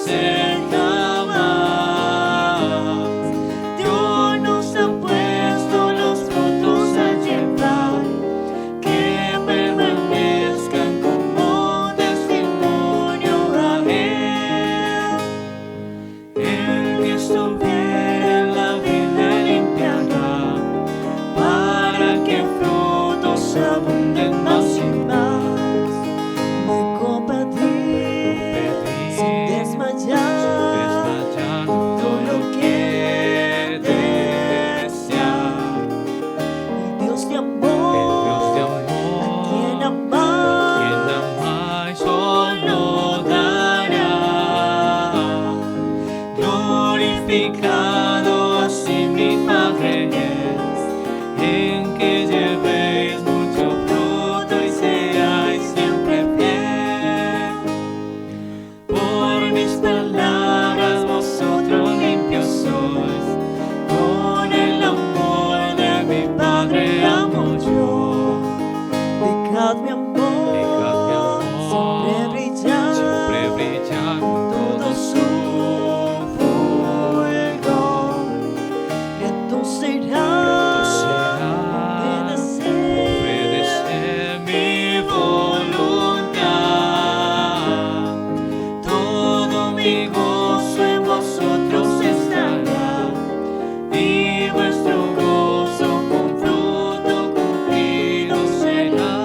perecer jamás. Dios nos ha puesto los frutos a llevar, que permanezcan como testimonio a Él. El que estuviera en la vida limpiará, para que frutos abunden más y más. Me competir sin desmayar, todo lo que desear. El Dios de amor, a quien amar, solo dará. Glorificado así mi Padre es, en que llevéis mucho fruto y seáis siempre fiel. Por mis palabras vosotros limpios sois, con el amor de mi Padre amo yo. Dejad mi amor siempre brillar, todo su fulgor, que tú serás obedecer mi voluntad. Todo mi gozo en vosotros estará, y vuestro gozo con fruto cumplido será.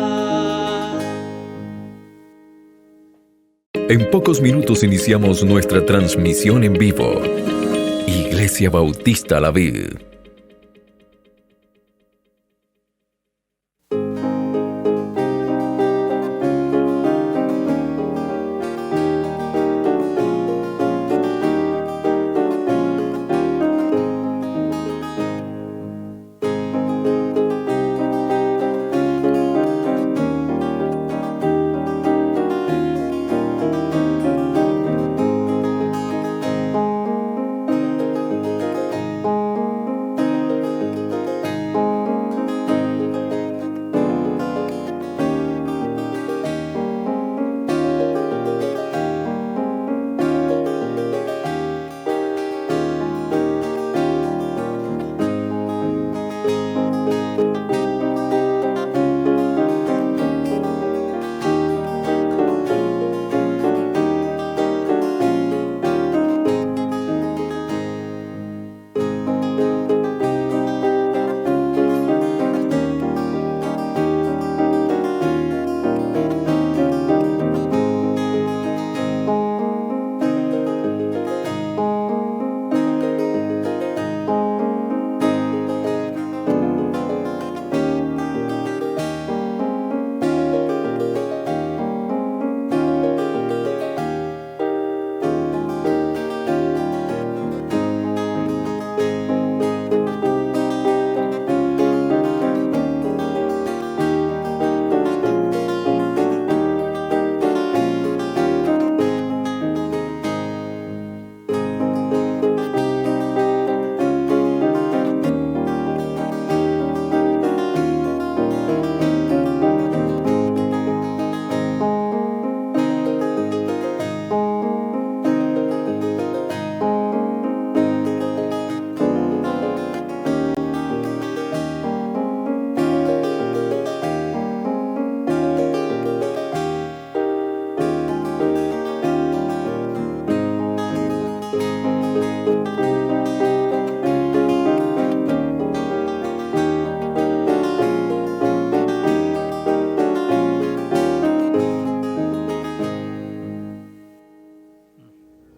En pocos minutos iniciamos nuestra transmisión en vivo. Iglesia Bautista La Vid.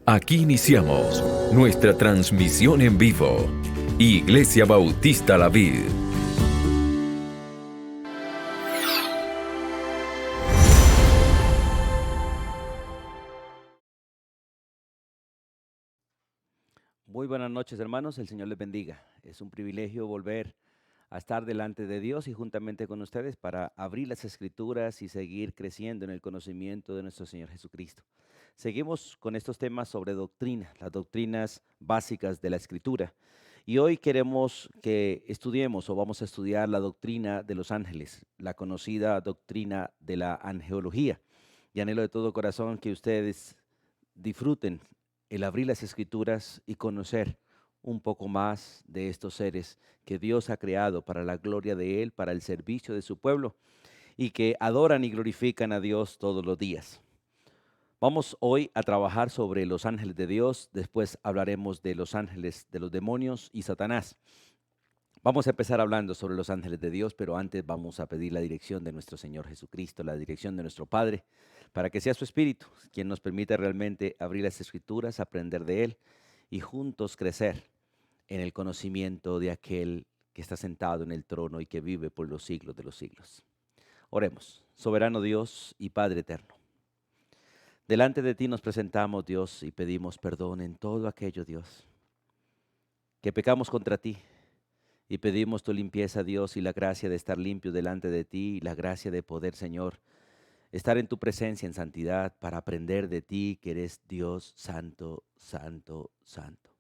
Aquí iniciamos nuestra transmisión en vivo. Iglesia Bautista La Vid. Muy buenas noches, hermanos. El Señor les bendiga. Es un privilegio volver a estar delante de Dios y juntamente con ustedes para abrir las Escrituras y seguir creciendo en el conocimiento de nuestro Señor Jesucristo. Seguimos con estos temas sobre doctrina, las doctrinas básicas de la Escritura. Y hoy queremos que estudiemos o vamos a estudiar la doctrina de los ángeles, la conocida doctrina de la angelología. Y anhelo de todo corazón que ustedes disfruten el abrir las Escrituras y conocer un poco más de estos seres que Dios ha creado para la gloria de Él, para el servicio de su pueblo y que adoran y glorifican a Dios todos los días. Vamos hoy a trabajar sobre los ángeles de Dios, después hablaremos de los ángeles de los demonios y Satanás. Vamos a empezar hablando sobre los ángeles de Dios, pero antes vamos a pedir la dirección de nuestro Señor Jesucristo, la dirección de nuestro Padre, para que sea su Espíritu quien nos permita realmente abrir las Escrituras, aprender de Él y juntos crecer en el conocimiento de aquel que está sentado en el trono y que vive por los siglos de los siglos. Oremos, soberano Dios y Padre eterno. Delante de ti nos presentamos, Dios, y pedimos perdón en todo aquello, Dios, que pecamos contra ti. Y pedimos tu limpieza, Dios, y la gracia de estar limpio delante de ti, y la gracia de poder, Señor, estar en tu presencia en santidad para aprender de ti, que eres Dios santo, santo, santo.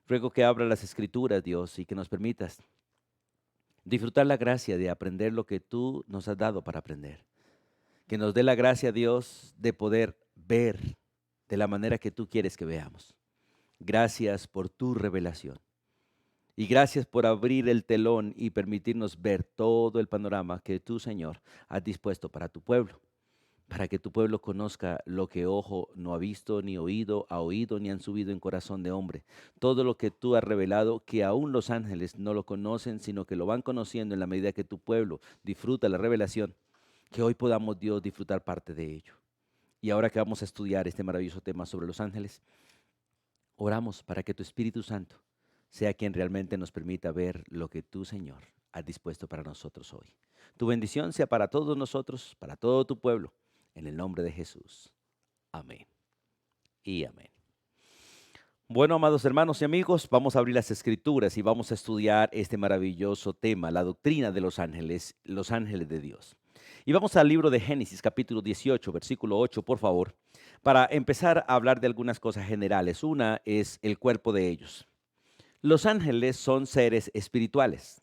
Ruego que abra las Escrituras, Dios, y que nos permitas disfrutar la gracia de aprender lo que tú nos has dado para aprender. Que nos dé la gracia, Dios, de poder ver de la manera que tú quieres que veamos. Gracias por tu revelación. Y gracias por abrir el telón y permitirnos ver todo el panorama que tú, Señor, has dispuesto para tu pueblo. Para que tu pueblo conozca lo que ojo no ha visto, ni oído ha oído, ni han subido en corazón de hombre. Todo lo que tú has revelado, que aún los ángeles no lo conocen, sino que lo van conociendo en la medida que tu pueblo disfruta la revelación. Que hoy podamos, Dios, disfrutar parte de ello. Y ahora que vamos a estudiar este maravilloso tema sobre los ángeles, oramos para que tu Espíritu Santo sea quien realmente nos permita ver lo que tú, Señor, has dispuesto para nosotros hoy. Tu bendición sea para todos nosotros, para todo tu pueblo, en el nombre de Jesús. Amén y amén. Bueno, amados hermanos y amigos, vamos a abrir las Escrituras y vamos a estudiar este maravilloso tema, la doctrina de los ángeles de Dios. Y vamos al libro de Génesis, capítulo 18, versículo 8, por favor, para empezar a hablar de algunas cosas generales. Una es el cuerpo de ellos. Los ángeles son seres espirituales,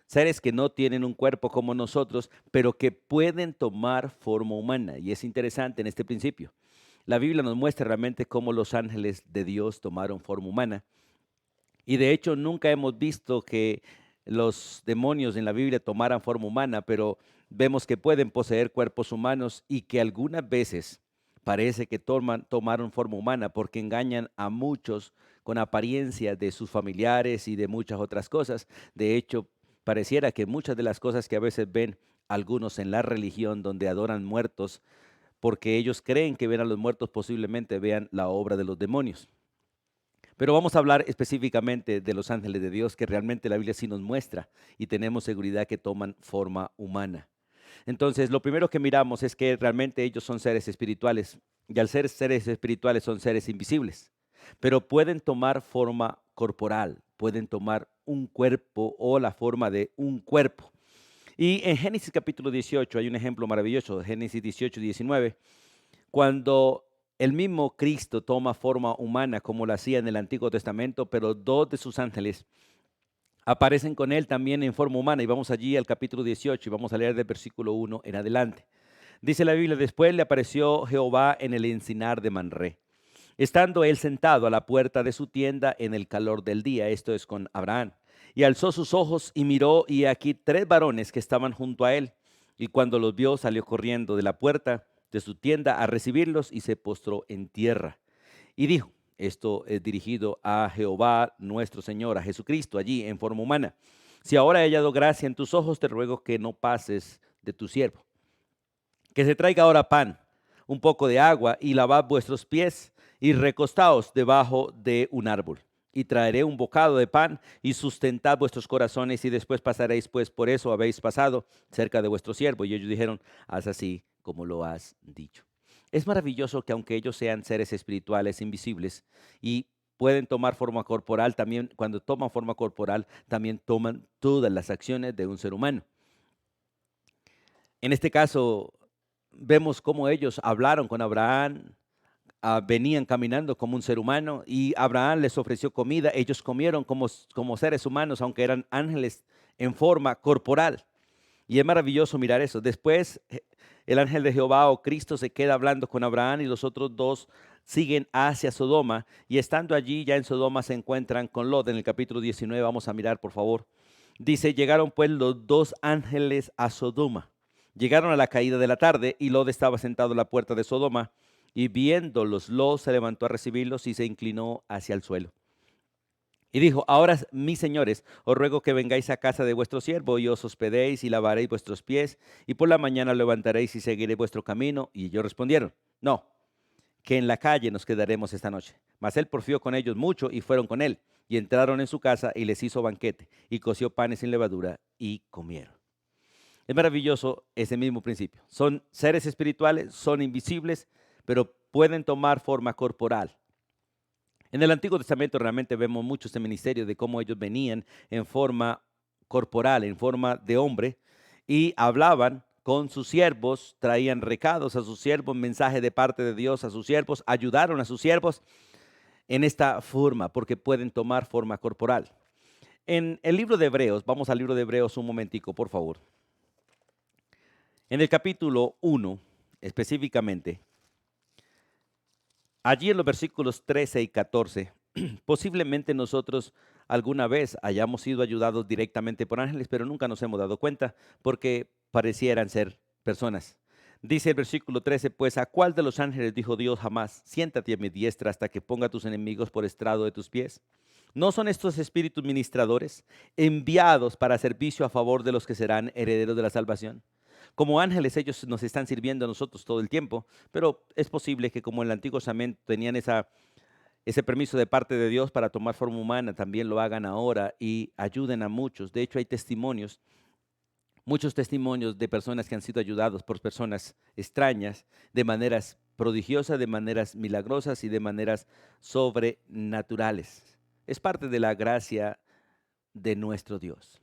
seres que no tienen un cuerpo como nosotros, pero que pueden tomar forma humana. Y es interesante en este principio. La Biblia nos muestra realmente cómo los ángeles de Dios tomaron forma humana. Y de hecho nunca hemos visto que los demonios en la Biblia tomaran forma humana, pero vemos que pueden poseer cuerpos humanos y que algunas veces parece que tomaron forma humana porque engañan a muchos con apariencia de sus familiares y de muchas otras cosas. De hecho, pareciera que muchas de las cosas que a veces ven algunos en la religión donde adoran muertos, porque ellos creen que ven a los muertos, posiblemente vean la obra de los demonios. Pero vamos a hablar específicamente de los ángeles de Dios, que realmente la Biblia sí nos muestra y tenemos seguridad que toman forma humana. Entonces, lo primero que miramos es que realmente ellos son seres espirituales, y al ser seres espirituales son seres invisibles, pero pueden tomar forma corporal, pueden tomar un cuerpo o la forma de un cuerpo. Y en Génesis capítulo 18 hay un ejemplo maravilloso, Génesis 18, 19, cuando el mismo Cristo toma forma humana como lo hacía en el Antiguo Testamento, pero dos de sus ángeles aparecen con él también en forma humana. Y vamos allí al capítulo 18 y vamos a leer del versículo 1 en adelante. Dice la Biblia: después le apareció Jehová en el encinar de Manré, estando él sentado a la puerta de su tienda en el calor del día, esto es con Abraham. Y alzó sus ojos y miró, y aquí 3 varones que estaban junto a él. Y cuando los vio, salió corriendo de la puerta de su tienda a recibirlos y se postró en tierra. Y dijo, esto es dirigido a Jehová nuestro Señor, a Jesucristo, allí en forma humana: si ahora he hallado gracia en tus ojos, te ruego que no pases de tu siervo. Que se traiga ahora pan, un poco de agua, y lavad vuestros pies, y recostaos debajo de un árbol. Y traeré un bocado de pan, y sustentad vuestros corazones, y después pasaréis, pues por eso habéis pasado cerca de vuestro siervo. Y ellos dijeron, haz así como lo has dicho. Es maravilloso que aunque ellos sean seres espirituales invisibles y pueden tomar forma corporal, también cuando toman forma corporal, también toman todas las acciones de un ser humano. En este caso, vemos cómo ellos hablaron con Abraham, venían caminando como un ser humano y Abraham les ofreció comida. Ellos comieron como seres humanos, aunque eran ángeles en forma corporal. Y es maravilloso mirar eso. Después el ángel de Jehová o Cristo se queda hablando con Abraham y los otros dos siguen hacia Sodoma y estando allí ya en Sodoma se encuentran con Lot en el capítulo 19. Vamos a mirar, por favor. Dice, llegaron pues los dos ángeles a Sodoma. Llegaron a la caída de la tarde y Lot estaba sentado a la puerta de Sodoma y viéndolos, Lot se levantó a recibirlos y se inclinó hacia el suelo. Y dijo, ahora, mis señores, os ruego que vengáis a casa de vuestro siervo y os hospedéis y lavaréis vuestros pies y por la mañana levantaréis y seguiréis vuestro camino. Y ellos respondieron, no, que en la calle nos quedaremos esta noche. Mas él porfió con ellos mucho y fueron con él. Y entraron en su casa y les hizo banquete y coció panes sin levadura y comieron. Es maravilloso ese mismo principio. Son seres espirituales, son invisibles, pero pueden tomar forma corporal. En el Antiguo Testamento realmente vemos mucho este ministerio de cómo ellos venían en forma corporal, en forma de hombre, y hablaban con sus siervos, traían recados a sus siervos, mensaje de parte de Dios a sus siervos, ayudaron a sus siervos en esta forma, porque pueden tomar forma corporal. En el libro de Hebreos, vamos al libro de Hebreos un momentico, por favor. En el capítulo 1, específicamente, allí en los versículos 13 y 14, posiblemente nosotros alguna vez hayamos sido ayudados directamente por ángeles, pero nunca nos hemos dado cuenta porque parecieran ser personas. Dice el versículo 13, pues ¿a cuál de los ángeles dijo Dios jamás, siéntate a mi diestra hasta que ponga a tus enemigos por estrado de tus pies? ¿No son estos espíritus ministradores enviados para servicio a favor de los que serán herederos de la salvación? Como ángeles ellos nos están sirviendo a nosotros todo el tiempo, pero es posible que como en el Antiguo Testamento tenían ese permiso de parte de Dios para tomar forma humana, también lo hagan ahora y ayuden a muchos. De hecho hay testimonios, muchos testimonios de personas que han sido ayudados por personas extrañas de maneras prodigiosas, de maneras milagrosas y de maneras sobrenaturales. Es parte de la gracia de nuestro Dios.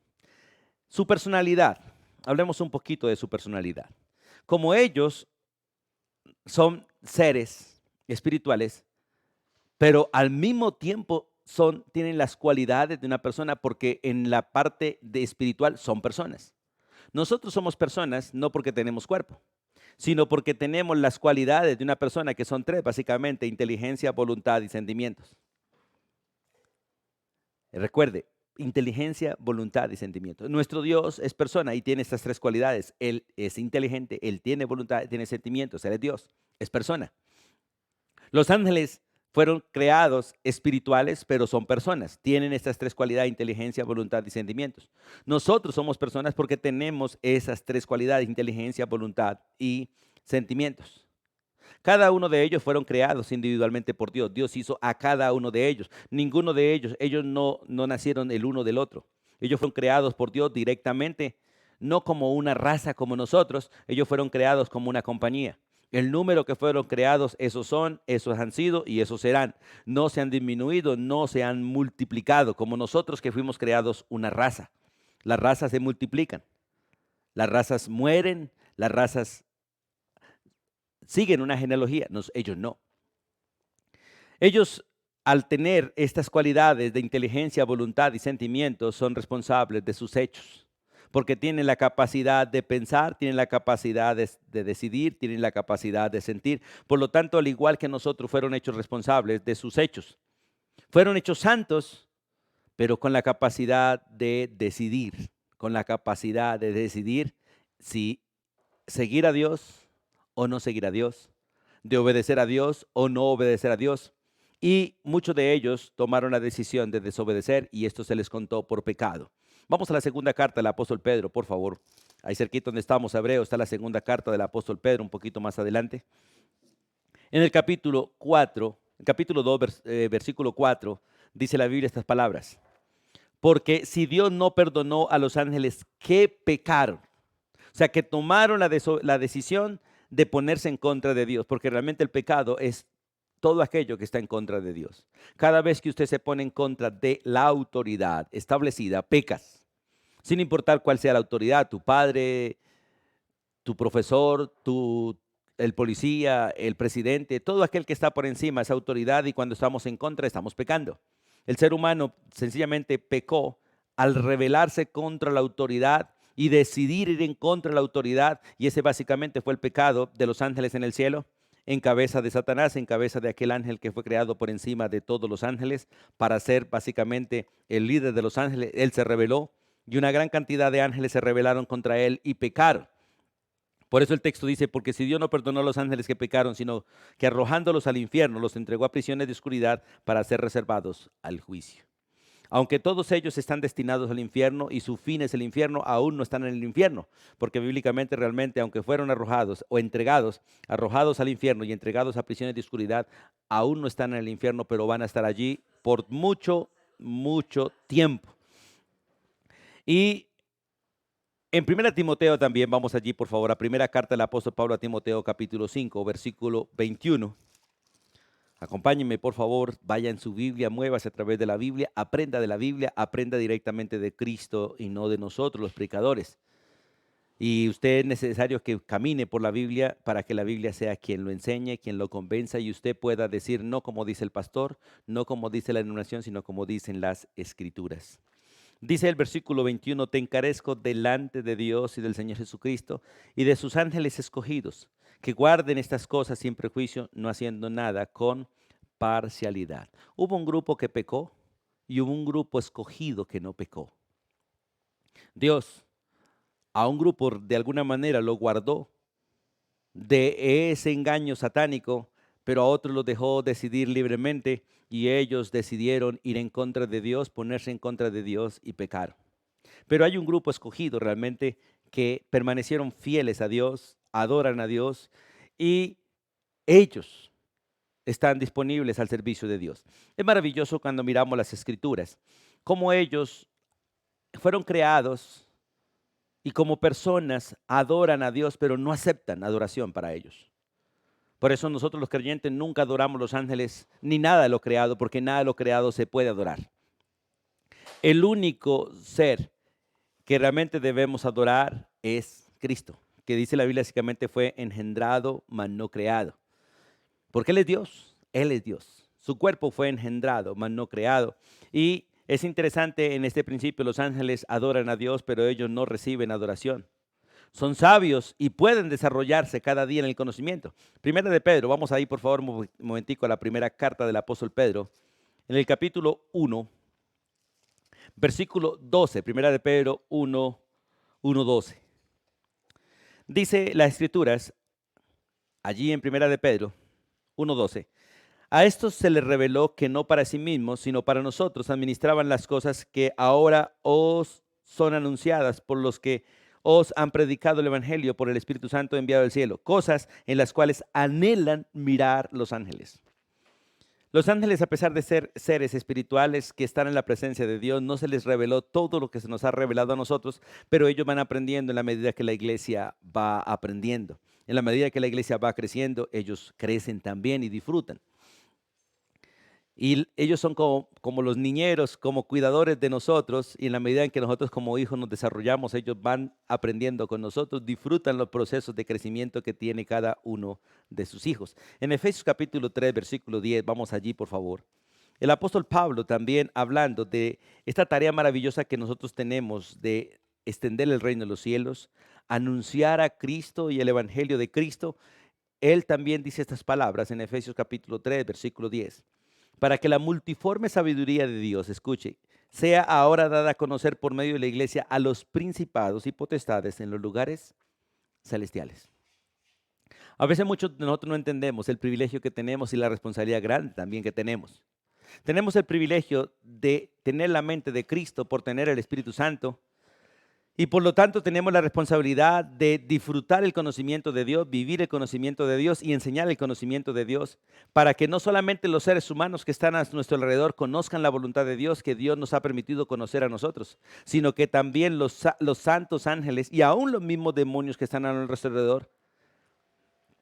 Su personalidad. Hablemos un poquito de su personalidad. Como ellos son seres espirituales, pero al mismo tiempo tienen las cualidades de una persona, porque en la parte de espiritual son personas. Nosotros somos personas no porque tenemos cuerpo, sino porque tenemos las cualidades de una persona, que son tres, básicamente: inteligencia, voluntad y sentimientos. Recuerde, inteligencia, voluntad y sentimientos. Nuestro Dios es persona y tiene estas tres cualidades. Él es inteligente, Él tiene voluntad, tiene sentimientos. Él es Dios, es persona. Los ángeles fueron creados espirituales, pero son personas. Tienen estas tres cualidades: inteligencia, voluntad y sentimientos. Nosotros somos personas porque tenemos esas tres cualidades: inteligencia, voluntad y sentimientos. Cada uno de ellos fueron creados individualmente por Dios. Dios hizo a cada uno de ellos. Ninguno de ellos no nacieron el uno del otro. Ellos fueron creados por Dios directamente, no como una raza como nosotros. Ellos fueron creados como una compañía. El número que fueron creados, esos son, esos han sido y esos serán. No se han disminuido, no se han multiplicado como nosotros, que fuimos creados una raza. Las razas se multiplican. Las razas mueren, las razas siguen una genealogía, ellos no. Ellos, al tener estas cualidades de inteligencia, voluntad y sentimientos, son responsables de sus hechos, porque tienen la capacidad de pensar, tienen la capacidad de decidir, tienen la capacidad de sentir. Por lo tanto, al igual que nosotros, fueron hechos responsables de sus hechos. Fueron hechos santos, pero con la capacidad de decidir, si seguir a Dios o no seguir a Dios, de obedecer a Dios o no obedecer a Dios. Y muchos de ellos tomaron la decisión de desobedecer y esto se les contó por pecado. Vamos a la segunda carta del apóstol Pedro, por favor. Ahí cerquita donde estamos, Hebreos, está la segunda carta del apóstol Pedro, un poquito más adelante. En el capítulo 4, capítulo 2, versículo 4, dice la Biblia estas palabras: porque si Dios no perdonó a los ángeles que pecaron, o sea, que tomaron la decisión de ponerse en contra de Dios, porque realmente el pecado es todo aquello que está en contra de Dios. Cada vez que usted se pone en contra de la autoridad establecida, pecas, sin importar cuál sea la autoridad: tu padre, tu profesor, el policía, el presidente, todo aquel que está por encima es autoridad, y cuando estamos en contra estamos pecando. El ser humano sencillamente pecó al rebelarse contra la autoridad y decidir ir en contra de la autoridad, y ese básicamente fue el pecado de los ángeles en el cielo, en cabeza de Satanás, en cabeza de aquel ángel que fue creado por encima de todos los ángeles, para ser básicamente el líder de los ángeles. Él se rebeló y una gran cantidad de ángeles se rebelaron contra él y pecaron. Por eso el texto dice, porque si Dios no perdonó a los ángeles que pecaron, sino que arrojándolos al infierno, los entregó a prisiones de oscuridad para ser reservados al juicio. Aunque todos ellos están destinados al infierno y su fin es el infierno, aún no están en el infierno, porque bíblicamente realmente, aunque fueron arrojados o entregados, arrojados al infierno y entregados a prisiones de oscuridad, aún no están en el infierno, pero van a estar allí por mucho, mucho tiempo. Y en 1 Timoteo también, vamos allí por favor, a primera carta del apóstol Pablo a Timoteo capítulo 5, versículo 21. Acompáñenme, por favor, vaya en su Biblia, muévase a través de la Biblia, aprenda directamente de Cristo y no de nosotros, los predicadores. Y usted es necesario que camine por la Biblia para que la Biblia sea quien lo enseñe, quien lo convenza y usted pueda decir no como dice el pastor, no como dice la denominación, sino como dicen las Escrituras. Dice el versículo 21, te encarezco delante de Dios y del Señor Jesucristo y de sus ángeles escogidos, que guarden estas cosas sin prejuicio, no haciendo nada con parcialidad. Hubo un grupo que pecó y hubo un grupo escogido que no pecó. Dios a un grupo de alguna manera lo guardó de ese engaño satánico, pero a otros los dejó decidir libremente y ellos decidieron ir en contra de Dios, ponerse en contra de Dios y pecar. Pero hay un grupo escogido realmente que permanecieron fieles a Dios, adoran a Dios y ellos están disponibles al servicio de Dios. Es maravilloso cuando miramos las Escrituras, cómo ellos fueron creados y como personas adoran a Dios, pero no aceptan adoración para ellos. Por eso nosotros los creyentes nunca adoramos los ángeles ni nada de lo creado, porque nada de lo creado se puede adorar. El único ser que realmente debemos adorar es Cristo, que dice la Biblia básicamente fue engendrado, mas no creado. Porque Él es Dios, Él es Dios. Su cuerpo fue engendrado, mas no creado. Y es interesante en este principio, los ángeles adoran a Dios, pero ellos no reciben adoración. Son sabios y pueden desarrollarse cada día en el conocimiento. Primera de Pedro, vamos ahí por favor un momentico a la primera carta del apóstol Pedro. En el capítulo 1, versículo 12, Primera de Pedro 1, 12. Dice las Escrituras, allí en Primera de Pedro 1:12, a estos se les reveló que no para sí mismos, sino para nosotros administraban las cosas que ahora os son anunciadas por los que os han predicado el Evangelio por el Espíritu Santo enviado del cielo, cosas en las cuales anhelan mirar los ángeles. Los ángeles, a pesar de ser seres espirituales que están en la presencia de Dios, no se les reveló todo lo que se nos ha revelado a nosotros, pero ellos van aprendiendo en la medida que la iglesia va aprendiendo. En la medida que la iglesia va creciendo, ellos crecen también y disfrutan. Y ellos son como los niñeros, como cuidadores de nosotros, y en la medida en que nosotros como hijos nos desarrollamos, ellos van aprendiendo con nosotros, disfrutan los procesos de crecimiento que tiene cada uno de sus hijos. En Efesios capítulo 3, versículo 10, vamos allí por favor. El apóstol Pablo también hablando de esta tarea maravillosa que nosotros tenemos de extender el reino de los cielos, anunciar a Cristo y el evangelio de Cristo, él también dice estas palabras en Efesios capítulo 3, versículo 10. Para que la multiforme sabiduría de Dios, escuche, sea ahora dada a conocer por medio de la iglesia a los principados y potestades en los lugares celestiales. A veces muchos de nosotros no entendemos el privilegio que tenemos y la responsabilidad grande también que tenemos. Tenemos el privilegio de tener la mente de Cristo por tener el Espíritu Santo. Y por lo tanto tenemos la responsabilidad de disfrutar el conocimiento de Dios, vivir el conocimiento de Dios y enseñar el conocimiento de Dios para que no solamente los seres humanos que están a nuestro alrededor conozcan la voluntad de Dios que Dios nos ha permitido conocer a nosotros, sino que también los santos ángeles y aún los mismos demonios que están a nuestro alrededor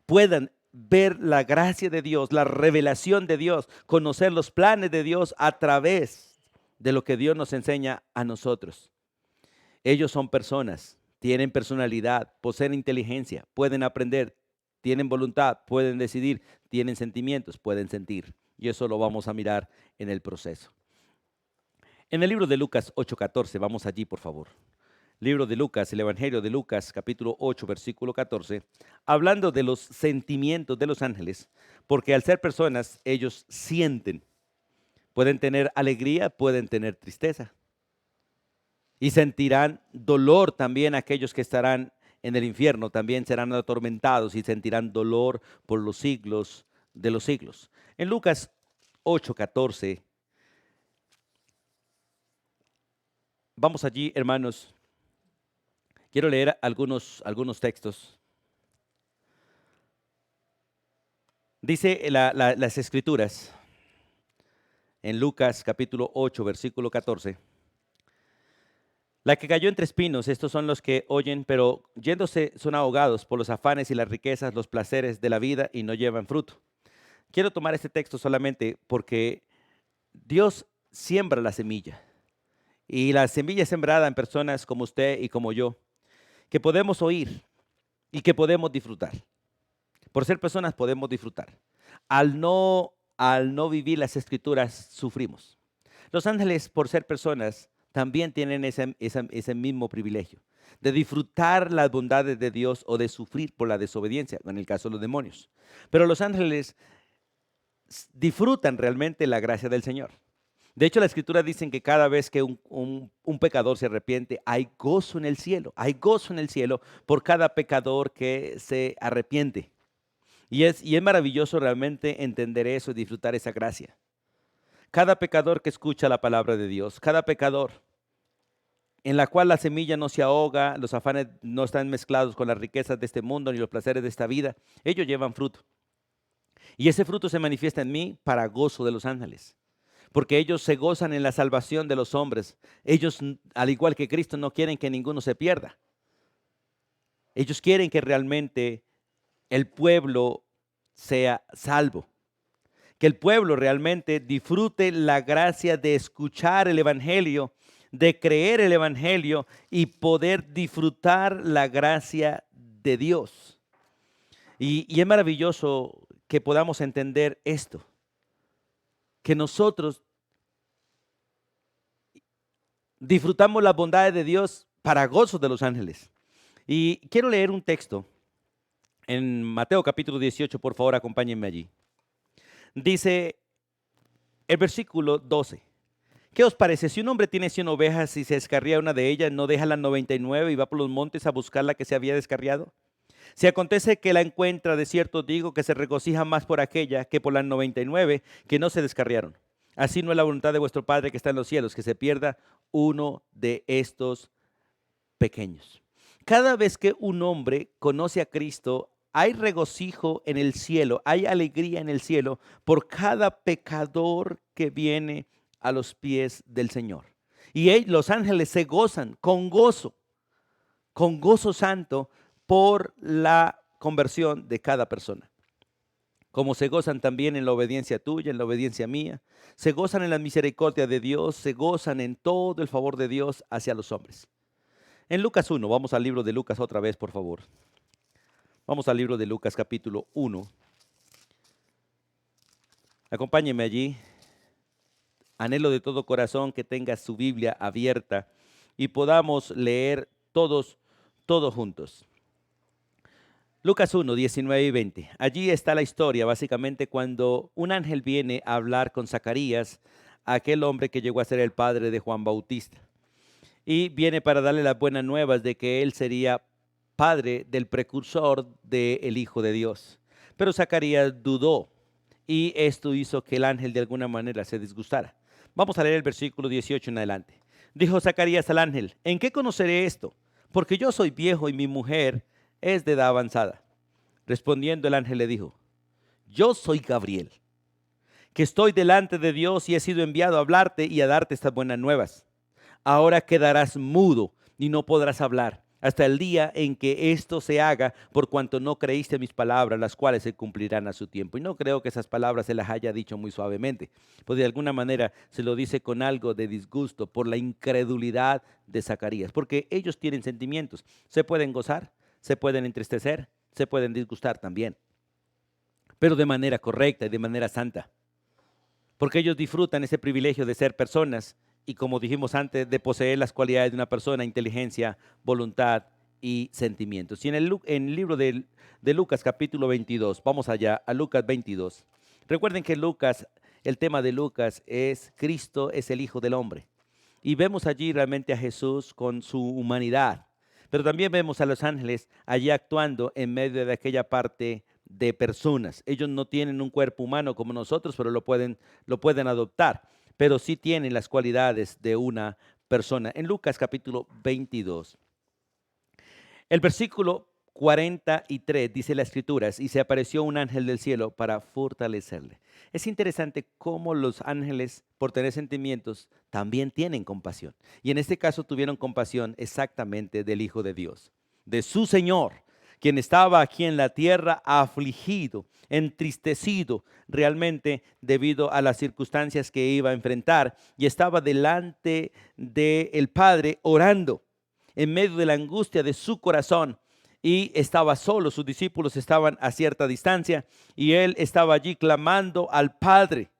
puedan ver la gracia de Dios, la revelación de Dios, conocer los planes de Dios a través de lo que Dios nos enseña a nosotros. Ellos son personas, tienen personalidad, poseen inteligencia, pueden aprender, tienen voluntad, pueden decidir, tienen sentimientos, pueden sentir. Y eso lo vamos a mirar en el proceso. En el libro de Lucas 8:14, vamos allí por favor. libro de Lucas, el Evangelio de Lucas, capítulo 8, versículo 14, hablando de los sentimientos de los ángeles, porque al ser personas, ellos sienten. Pueden tener alegría, pueden tener tristeza. Y sentirán dolor también aquellos que estarán en el infierno, también serán atormentados y sentirán dolor por los siglos de los siglos. En Lucas 8:14, vamos allí, hermanos. Quiero leer algunos textos. Dice las Escrituras, en Lucas capítulo 8, versículo 14. La que cayó entre espinos, estos son los que oyen, pero yéndose son ahogados por los afanes y las riquezas, los placeres de la vida y no llevan fruto. Quiero tomar este texto solamente porque Dios siembra la semilla. Y la semilla es sembrada en personas como usted y como yo, que podemos oír y que podemos disfrutar. Por ser personas podemos disfrutar. Al no vivir las Escrituras, sufrimos. Los ángeles, por ser personas, también tienen ese mismo privilegio de disfrutar las bondades de Dios o de sufrir por la desobediencia, en el caso de los demonios. Pero los ángeles disfrutan realmente la gracia del Señor. De hecho, la Escritura dice que cada vez que un pecador se arrepiente, hay gozo en el cielo. Hay gozo en el cielo por cada pecador que se arrepiente. Y es maravilloso realmente entender eso y disfrutar esa gracia. Cada pecador que escucha la palabra de Dios, cada pecador en la cual la semilla no se ahoga, los afanes no están mezclados con las riquezas de este mundo ni los placeres de esta vida, ellos llevan fruto. Y ese fruto se manifiesta en mí para gozo de los ángeles, porque ellos se gozan en la salvación de los hombres. Ellos, al igual que Cristo, no quieren que ninguno se pierda. Ellos quieren que realmente el pueblo sea salvo, que el pueblo realmente disfrute la gracia de escuchar el Evangelio, de creer el Evangelio y poder disfrutar la gracia de Dios. Y es maravilloso que podamos entender esto, que nosotros disfrutamos las bondades de Dios para gozo de los ángeles. Y quiero leer un texto en Mateo capítulo 18, por favor, acompáñenme allí. Dice el versículo 12. ¿Qué os parece? Si un hombre tiene 100 ovejas y se descarría una de ellas, ¿no deja las 99 y va por los montes a buscar la que se había descarriado? Si acontece que la encuentra, de cierto digo que se regocija más por aquella que por las 99 que no se descarriaron. Así no es la voluntad de vuestro Padre que está en los cielos, que se pierda uno de estos pequeños. Cada vez que un hombre conoce a Cristo, hay regocijo en el cielo, hay alegría en el cielo por cada pecador que viene a los pies del Señor. Y los ángeles se gozan con gozo santo por la conversión de cada persona. Como se gozan también en la obediencia tuya, en la obediencia mía, se gozan en la misericordia de Dios, se gozan en todo el favor de Dios hacia los hombres. En Lucas 1, vamos al libro de Lucas otra vez, por favor. Vamos al libro de Lucas capítulo 1. Acompáñeme allí. Anhelo de todo corazón que tenga su Biblia abierta y podamos leer todos juntos. Lucas 1, 19 y 20. Allí está la historia, básicamente, cuando un ángel viene a hablar con Zacarías, aquel hombre que llegó a ser el padre de Juan Bautista. Y viene para darle las buenas nuevas de que él sería padre del precursor del Hijo de Dios. Pero Zacarías dudó y esto hizo que el ángel de alguna manera se disgustara. Vamos a leer el versículo 18 en adelante. Dijo Zacarías al ángel: ¿en qué conoceré esto? Porque yo soy viejo y mi mujer es de edad avanzada. Respondiendo el ángel le dijo: yo soy Gabriel, que estoy delante de Dios y he sido enviado a hablarte y a darte estas buenas nuevas. Ahora quedarás mudo y no podrás hablar hasta el día en que esto se haga, por cuanto no creíste mis palabras, las cuales se cumplirán a su tiempo. Y no creo que esas palabras se las haya dicho muy suavemente, pues de alguna manera se lo dice con algo de disgusto por la incredulidad de Zacarías, porque ellos tienen sentimientos, se pueden gozar, se pueden entristecer, se pueden disgustar también, pero de manera correcta y de manera santa, porque ellos disfrutan ese privilegio de ser personas y como dijimos antes, de poseer las cualidades de una persona: inteligencia, voluntad y sentimientos. Y en el libro de Lucas capítulo 22, vamos allá a Lucas 22. Recuerden que Lucas, el tema de Lucas es Cristo es el Hijo del Hombre. Y vemos allí realmente a Jesús con su humanidad, pero también vemos a los ángeles allí actuando en medio de aquella parte de personas. Ellos no tienen un cuerpo humano como nosotros, pero lo pueden adoptar, pero sí tienen las cualidades de una persona. En Lucas capítulo 22, el versículo 43 dice las escrituras: y se apareció un ángel del cielo para fortalecerle. Es interesante cómo los ángeles, por tener sentimientos, también tienen compasión. Y en este caso tuvieron compasión exactamente del Hijo de Dios, de su Señor, quien estaba aquí en la tierra afligido, entristecido realmente debido a las circunstancias que iba a enfrentar, y estaba delante del Padre orando en medio de la angustia de su corazón, y estaba solo. Sus discípulos estaban a cierta distancia y él estaba allí clamando al Padre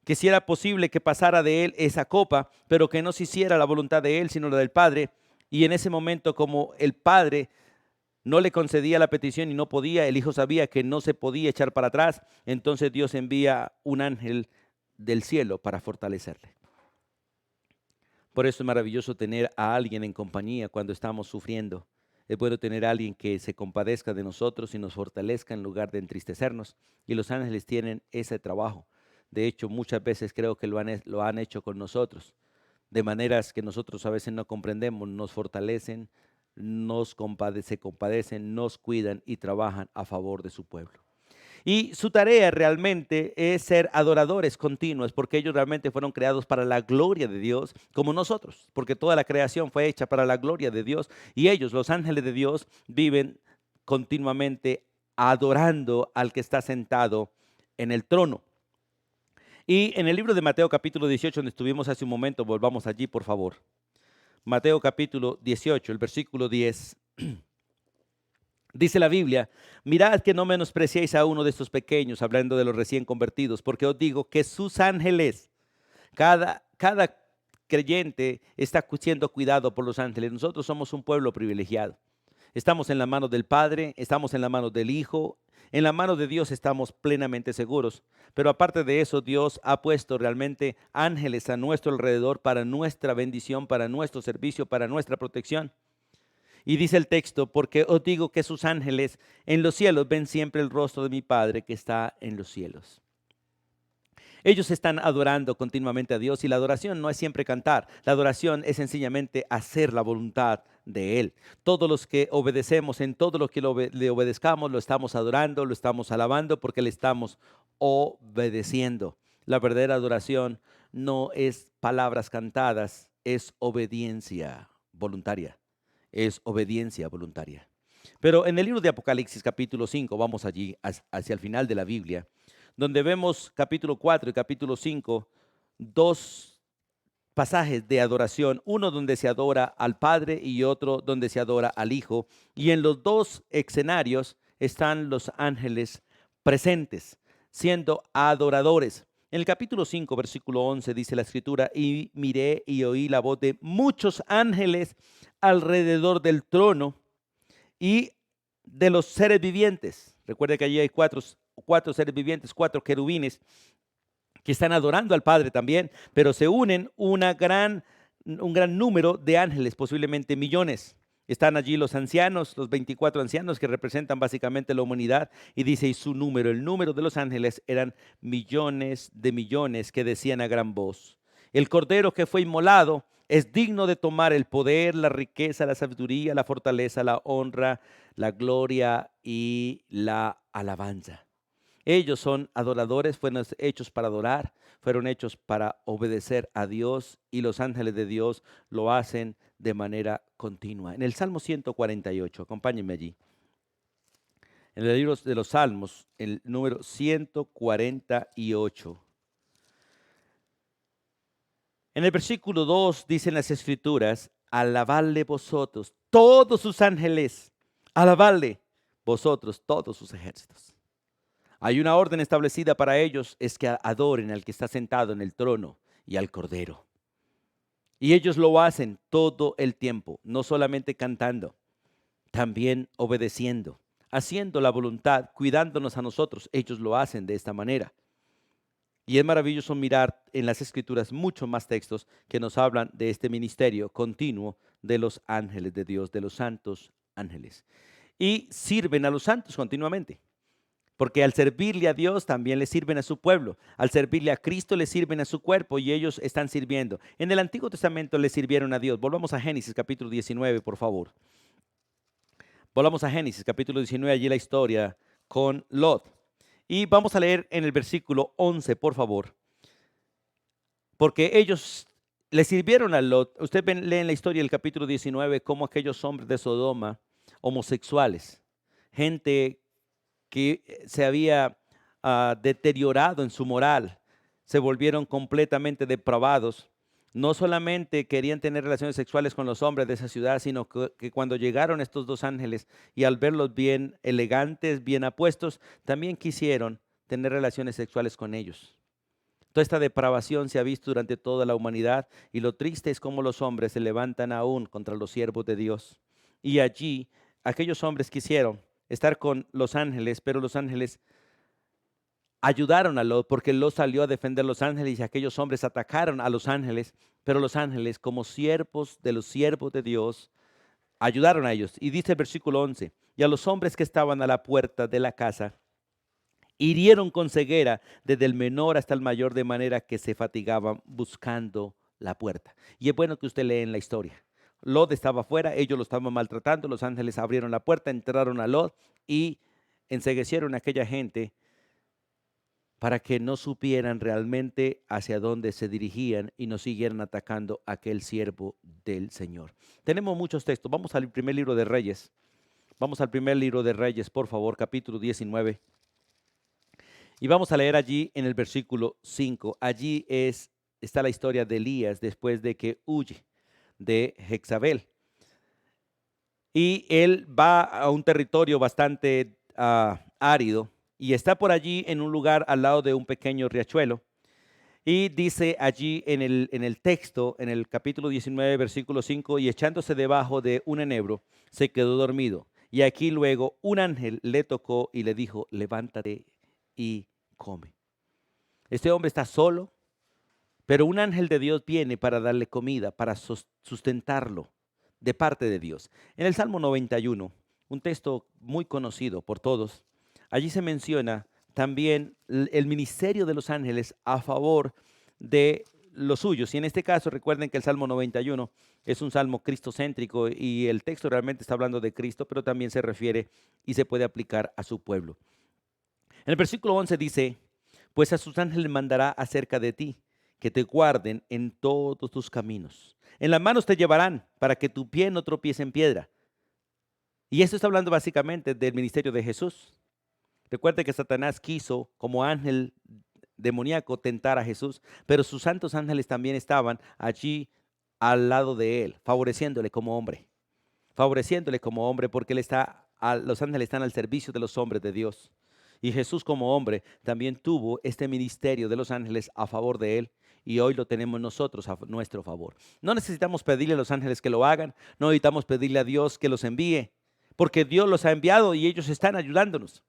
que si era posible que pasara de él esa copa, pero que no se hiciera la voluntad de él, sino la del Padre. Y en ese momento, como el Padre no le concedía la petición y no podía, el Hijo sabía que no se podía echar para atrás, entonces Dios envía un ángel del cielo para fortalecerle. Por eso es maravilloso tener a alguien en compañía cuando estamos sufriendo. Es bueno tener a alguien que se compadezca de nosotros y nos fortalezca en lugar de entristecernos. Y los ángeles tienen ese trabajo. De hecho, muchas veces creo que lo han hecho con nosotros, de maneras que nosotros a veces no comprendemos. Nos fortalecen, se compadecen, nos cuidan y trabajan a favor de su pueblo. Y su tarea realmente es ser adoradores continuos, porque ellos realmente fueron creados para la gloria de Dios, como nosotros, porque toda la creación fue hecha para la gloria de Dios, y ellos, los ángeles de Dios, viven continuamente adorando al que está sentado en el trono. Y en el libro de Mateo capítulo 18, donde estuvimos hace un momento, volvamos allí por favor. Mateo capítulo 18, el versículo 10. Dice la Biblia: mirad que no menospreciéis a uno de estos pequeños, hablando de los recién convertidos, porque os digo que sus ángeles, cada creyente está siendo cuidado por los ángeles. Nosotros somos un pueblo privilegiado. Estamos en la mano del Padre, estamos en la mano del Hijo, en la mano de Dios estamos plenamente seguros. Pero aparte de eso, Dios ha puesto realmente ángeles a nuestro alrededor para nuestra bendición, para nuestro servicio, para nuestra protección. Y dice el texto: porque os digo que sus ángeles en los cielos ven siempre el rostro de mi Padre que está en los cielos. Ellos están adorando continuamente a Dios, y la adoración no es siempre cantar. La adoración es sencillamente hacer la voluntad de Él. Todos los que obedecemos, en todo lo que le obedezcamos, lo estamos adorando, lo estamos alabando, porque le estamos obedeciendo. La verdadera adoración no es palabras cantadas, es obediencia voluntaria. Es obediencia voluntaria. Pero en el libro de Apocalipsis capítulo 5, vamos allí hacia el final de la Biblia, donde vemos capítulo 4 y capítulo 5, dos pasajes de adoración, uno donde se adora al Padre y otro donde se adora al Hijo, y en los dos escenarios están los ángeles presentes, siendo adoradores. En el capítulo 5, versículo 11 dice la escritura: y miré y oí la voz de muchos ángeles alrededor del trono y de los seres vivientes. Recuerde que allí hay cuatro seres vivientes, 4 querubines que están adorando al Padre también, pero se unen un gran número de ángeles, posiblemente millones. Están allí los ancianos, los 24 ancianos que representan básicamente la humanidad, y dice: y su número, el número de los ángeles eran millones de millones, que decían a gran voz: el Cordero que fue inmolado es digno de tomar el poder, la riqueza, la sabiduría, la fortaleza, la honra, la gloria y la alabanza. Ellos son adoradores, fueron hechos para adorar, fueron hechos para obedecer a Dios, y los ángeles de Dios lo hacen de manera continua. En el Salmo 148, acompáñenme allí. En el libro de los Salmos, el número 148. En el versículo 2 dicen las Escrituras: alabadle vosotros, todos sus ángeles, alabadle vosotros, todos sus ejércitos. Hay una orden establecida para ellos, es que adoren al que está sentado en el trono y al Cordero. Y ellos lo hacen todo el tiempo, no solamente cantando, también obedeciendo, haciendo la voluntad, cuidándonos a nosotros. Ellos lo hacen de esta manera. Y es maravilloso mirar en las Escrituras muchos más textos que nos hablan de este ministerio continuo de los ángeles de Dios, de los santos ángeles. Y sirven a los santos continuamente. Porque al servirle a Dios también le sirven a su pueblo. Al servirle a Cristo le sirven a su cuerpo y ellos están sirviendo. En el Antiguo Testamento le sirvieron a Dios. Volvamos a Génesis capítulo 19, por favor. Volvamos a Génesis capítulo 19, allí la historia con Lot. Y vamos a leer en el versículo 11, por favor. Porque ellos le sirvieron a Lot. Usted lee en la historia del capítulo 19 cómo aquellos hombres de Sodoma, homosexuales, gente que se había deteriorado en su moral, se volvieron completamente depravados. No solamente querían tener relaciones sexuales con los hombres de esa ciudad, sino que cuando llegaron estos dos ángeles y al verlos bien elegantes, bien apuestos, también quisieron tener relaciones sexuales con ellos. Toda esta depravación se ha visto durante toda la humanidad y lo triste es cómo los hombres se levantan aún contra los siervos de Dios. Y allí aquellos hombres quisieron estar con los ángeles, pero los ángeles ayudaron a Lot porque Lot salió a defender a los ángeles y aquellos hombres atacaron a los ángeles, pero los ángeles como siervos de los siervos de Dios ayudaron a ellos. Y dice el versículo 11, y a los hombres que estaban a la puerta de la casa hirieron con ceguera desde el menor hasta el mayor, de manera que se fatigaban buscando la puerta. Y es bueno que usted lee en la historia. Lot estaba afuera, ellos lo estaban maltratando, los ángeles abrieron la puerta, entraron a Lot y enceguecieron a aquella gente para que no supieran realmente hacia dónde se dirigían y no siguieran atacando a aquel siervo del Señor. Tenemos muchos textos. Vamos al primer libro de Reyes. Vamos al primer libro de Reyes, por favor, capítulo 19. Y vamos a leer allí en el versículo 5. Allí está la historia de Elías después de que huye de Jezabel. Y él va a un territorio bastante árido y está por allí en un lugar al lado de un pequeño riachuelo. Y dice allí en el texto, en el capítulo 19, versículo 5, y echándose debajo de un enebro, se quedó dormido. Y aquí luego un ángel le tocó y le dijo, levántate y come. Este hombre está solo, pero un ángel de Dios viene para darle comida, para sustentarlo de parte de Dios. En el Salmo 91, un texto muy conocido por todos, allí se menciona también el ministerio de los ángeles a favor de los suyos. Y en este caso recuerden que el Salmo 91 es un salmo cristocéntrico y el texto realmente está hablando de Cristo, pero también se refiere y se puede aplicar a su pueblo. En el versículo 11 dice, pues a sus ángeles mandará acerca de ti, que te guarden en todos tus caminos. En las manos te llevarán para que tu pie no tropiece en piedra. Y esto está hablando básicamente del ministerio de Jesús. Recuerde que Satanás quiso, como ángel demoníaco, tentar a Jesús, pero sus santos ángeles también estaban allí al lado de él, favoreciéndole como hombre. Favoreciéndole como hombre porque los ángeles están al servicio de los hombres de Dios. Y Jesús como hombre también tuvo este ministerio de los ángeles a favor de él y hoy lo tenemos nosotros a nuestro favor. No necesitamos pedirle a los ángeles que lo hagan, no necesitamos pedirle a Dios que los envíe, porque Dios los ha enviado y ellos están ayudándonos.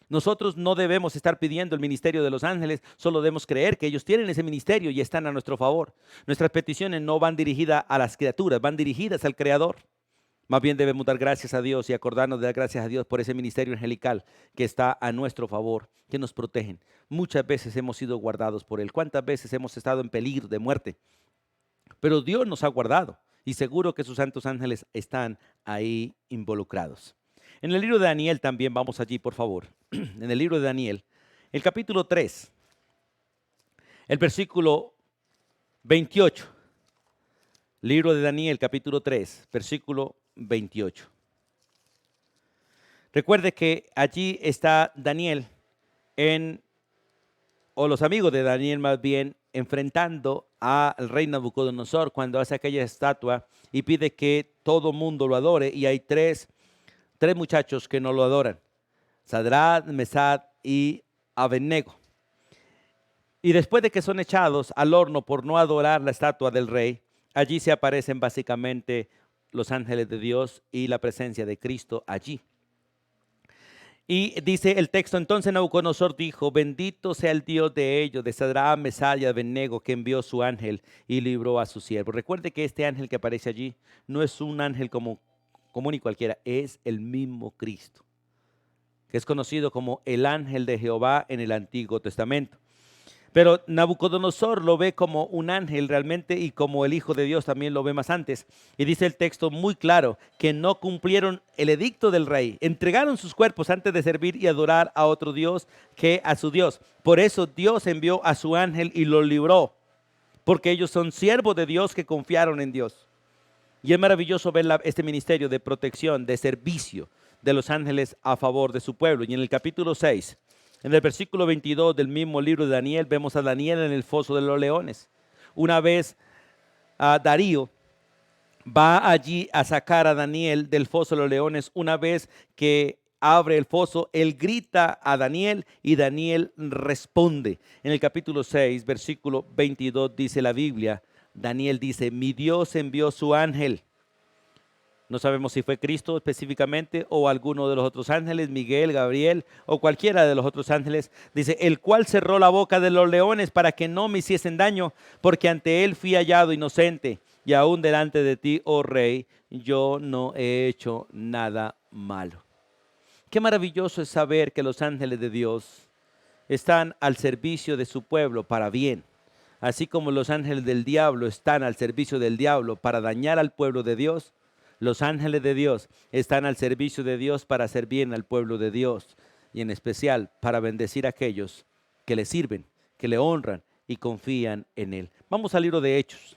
Nosotros no debemos estar pidiendo el ministerio de los ángeles, solo debemos creer que ellos tienen ese ministerio y están a nuestro favor. Nuestras peticiones no van dirigidas a las criaturas, van dirigidas al Creador. Más bien debemos dar gracias a Dios y acordarnos de dar gracias a Dios por ese ministerio angelical que está a nuestro favor, que nos protegen. Muchas veces hemos sido guardados por Él. ¿Cuántas veces hemos estado en peligro de muerte? Pero Dios nos ha guardado y seguro que sus santos ángeles están ahí involucrados. En el libro de Daniel también, vamos allí por favor. En el libro de Daniel, el capítulo 3, el versículo 28. Libro de Daniel, capítulo 3, versículo 28. Recuerde que allí está Daniel o los amigos de Daniel más bien, enfrentando al rey Nabucodonosor cuando hace aquella estatua y pide que todo mundo lo adore y hay tres muchachos que no lo adoran, Sadrach, Mesach y Abednego. Y después de que son echados al horno por no adorar la estatua del rey, Allí se aparecen básicamente los ángeles de Dios y la presencia de Cristo allí. Y dice el texto, entonces Nabucodonosor dijo, bendito sea el Dios de ellos, de Sadrach, Mesach y Abednego, que envió su ángel y libró a su siervo. Recuerde que este ángel que aparece allí no es un ángel común y cualquiera, es el mismo Cristo, que es conocido como el ángel de Jehová en el Antiguo Testamento. Pero Nabucodonosor lo ve como un ángel realmente y como el Hijo de Dios también lo ve más antes. Y dice el texto muy claro que no cumplieron el edicto del rey. Entregaron sus cuerpos antes de servir y adorar a otro Dios que a su Dios. Por eso Dios envió a su ángel y lo libró. Porque ellos son siervos de Dios que confiaron en Dios. Y es maravilloso ver este ministerio de protección, de servicio de los ángeles a favor de su pueblo. Y en el capítulo 6, en el versículo 22 del mismo libro de Daniel, vemos a Daniel en el foso de los leones. Una vez Darío va allí a sacar a Daniel del foso de los leones, una vez que abre el foso, él grita a Daniel y Daniel responde. En el capítulo 6, versículo 22 dice la Biblia, Daniel dice, mi Dios envió su ángel. No sabemos si fue Cristo específicamente o alguno de los otros ángeles, Miguel, Gabriel o cualquiera de los otros ángeles. Dice, el cual cerró la boca de los leones para que no me hiciesen daño, porque ante él fui hallado inocente. Y aún delante de ti, oh rey, yo no he hecho nada malo. Qué maravilloso es saber que los ángeles de Dios están al servicio de su pueblo para bien. Así como los ángeles del diablo están al servicio del diablo para dañar al pueblo de Dios, los ángeles de Dios están al servicio de Dios para hacer bien al pueblo de Dios y en especial para bendecir a aquellos que le sirven, que le honran y confían en Él. Vamos al libro de Hechos.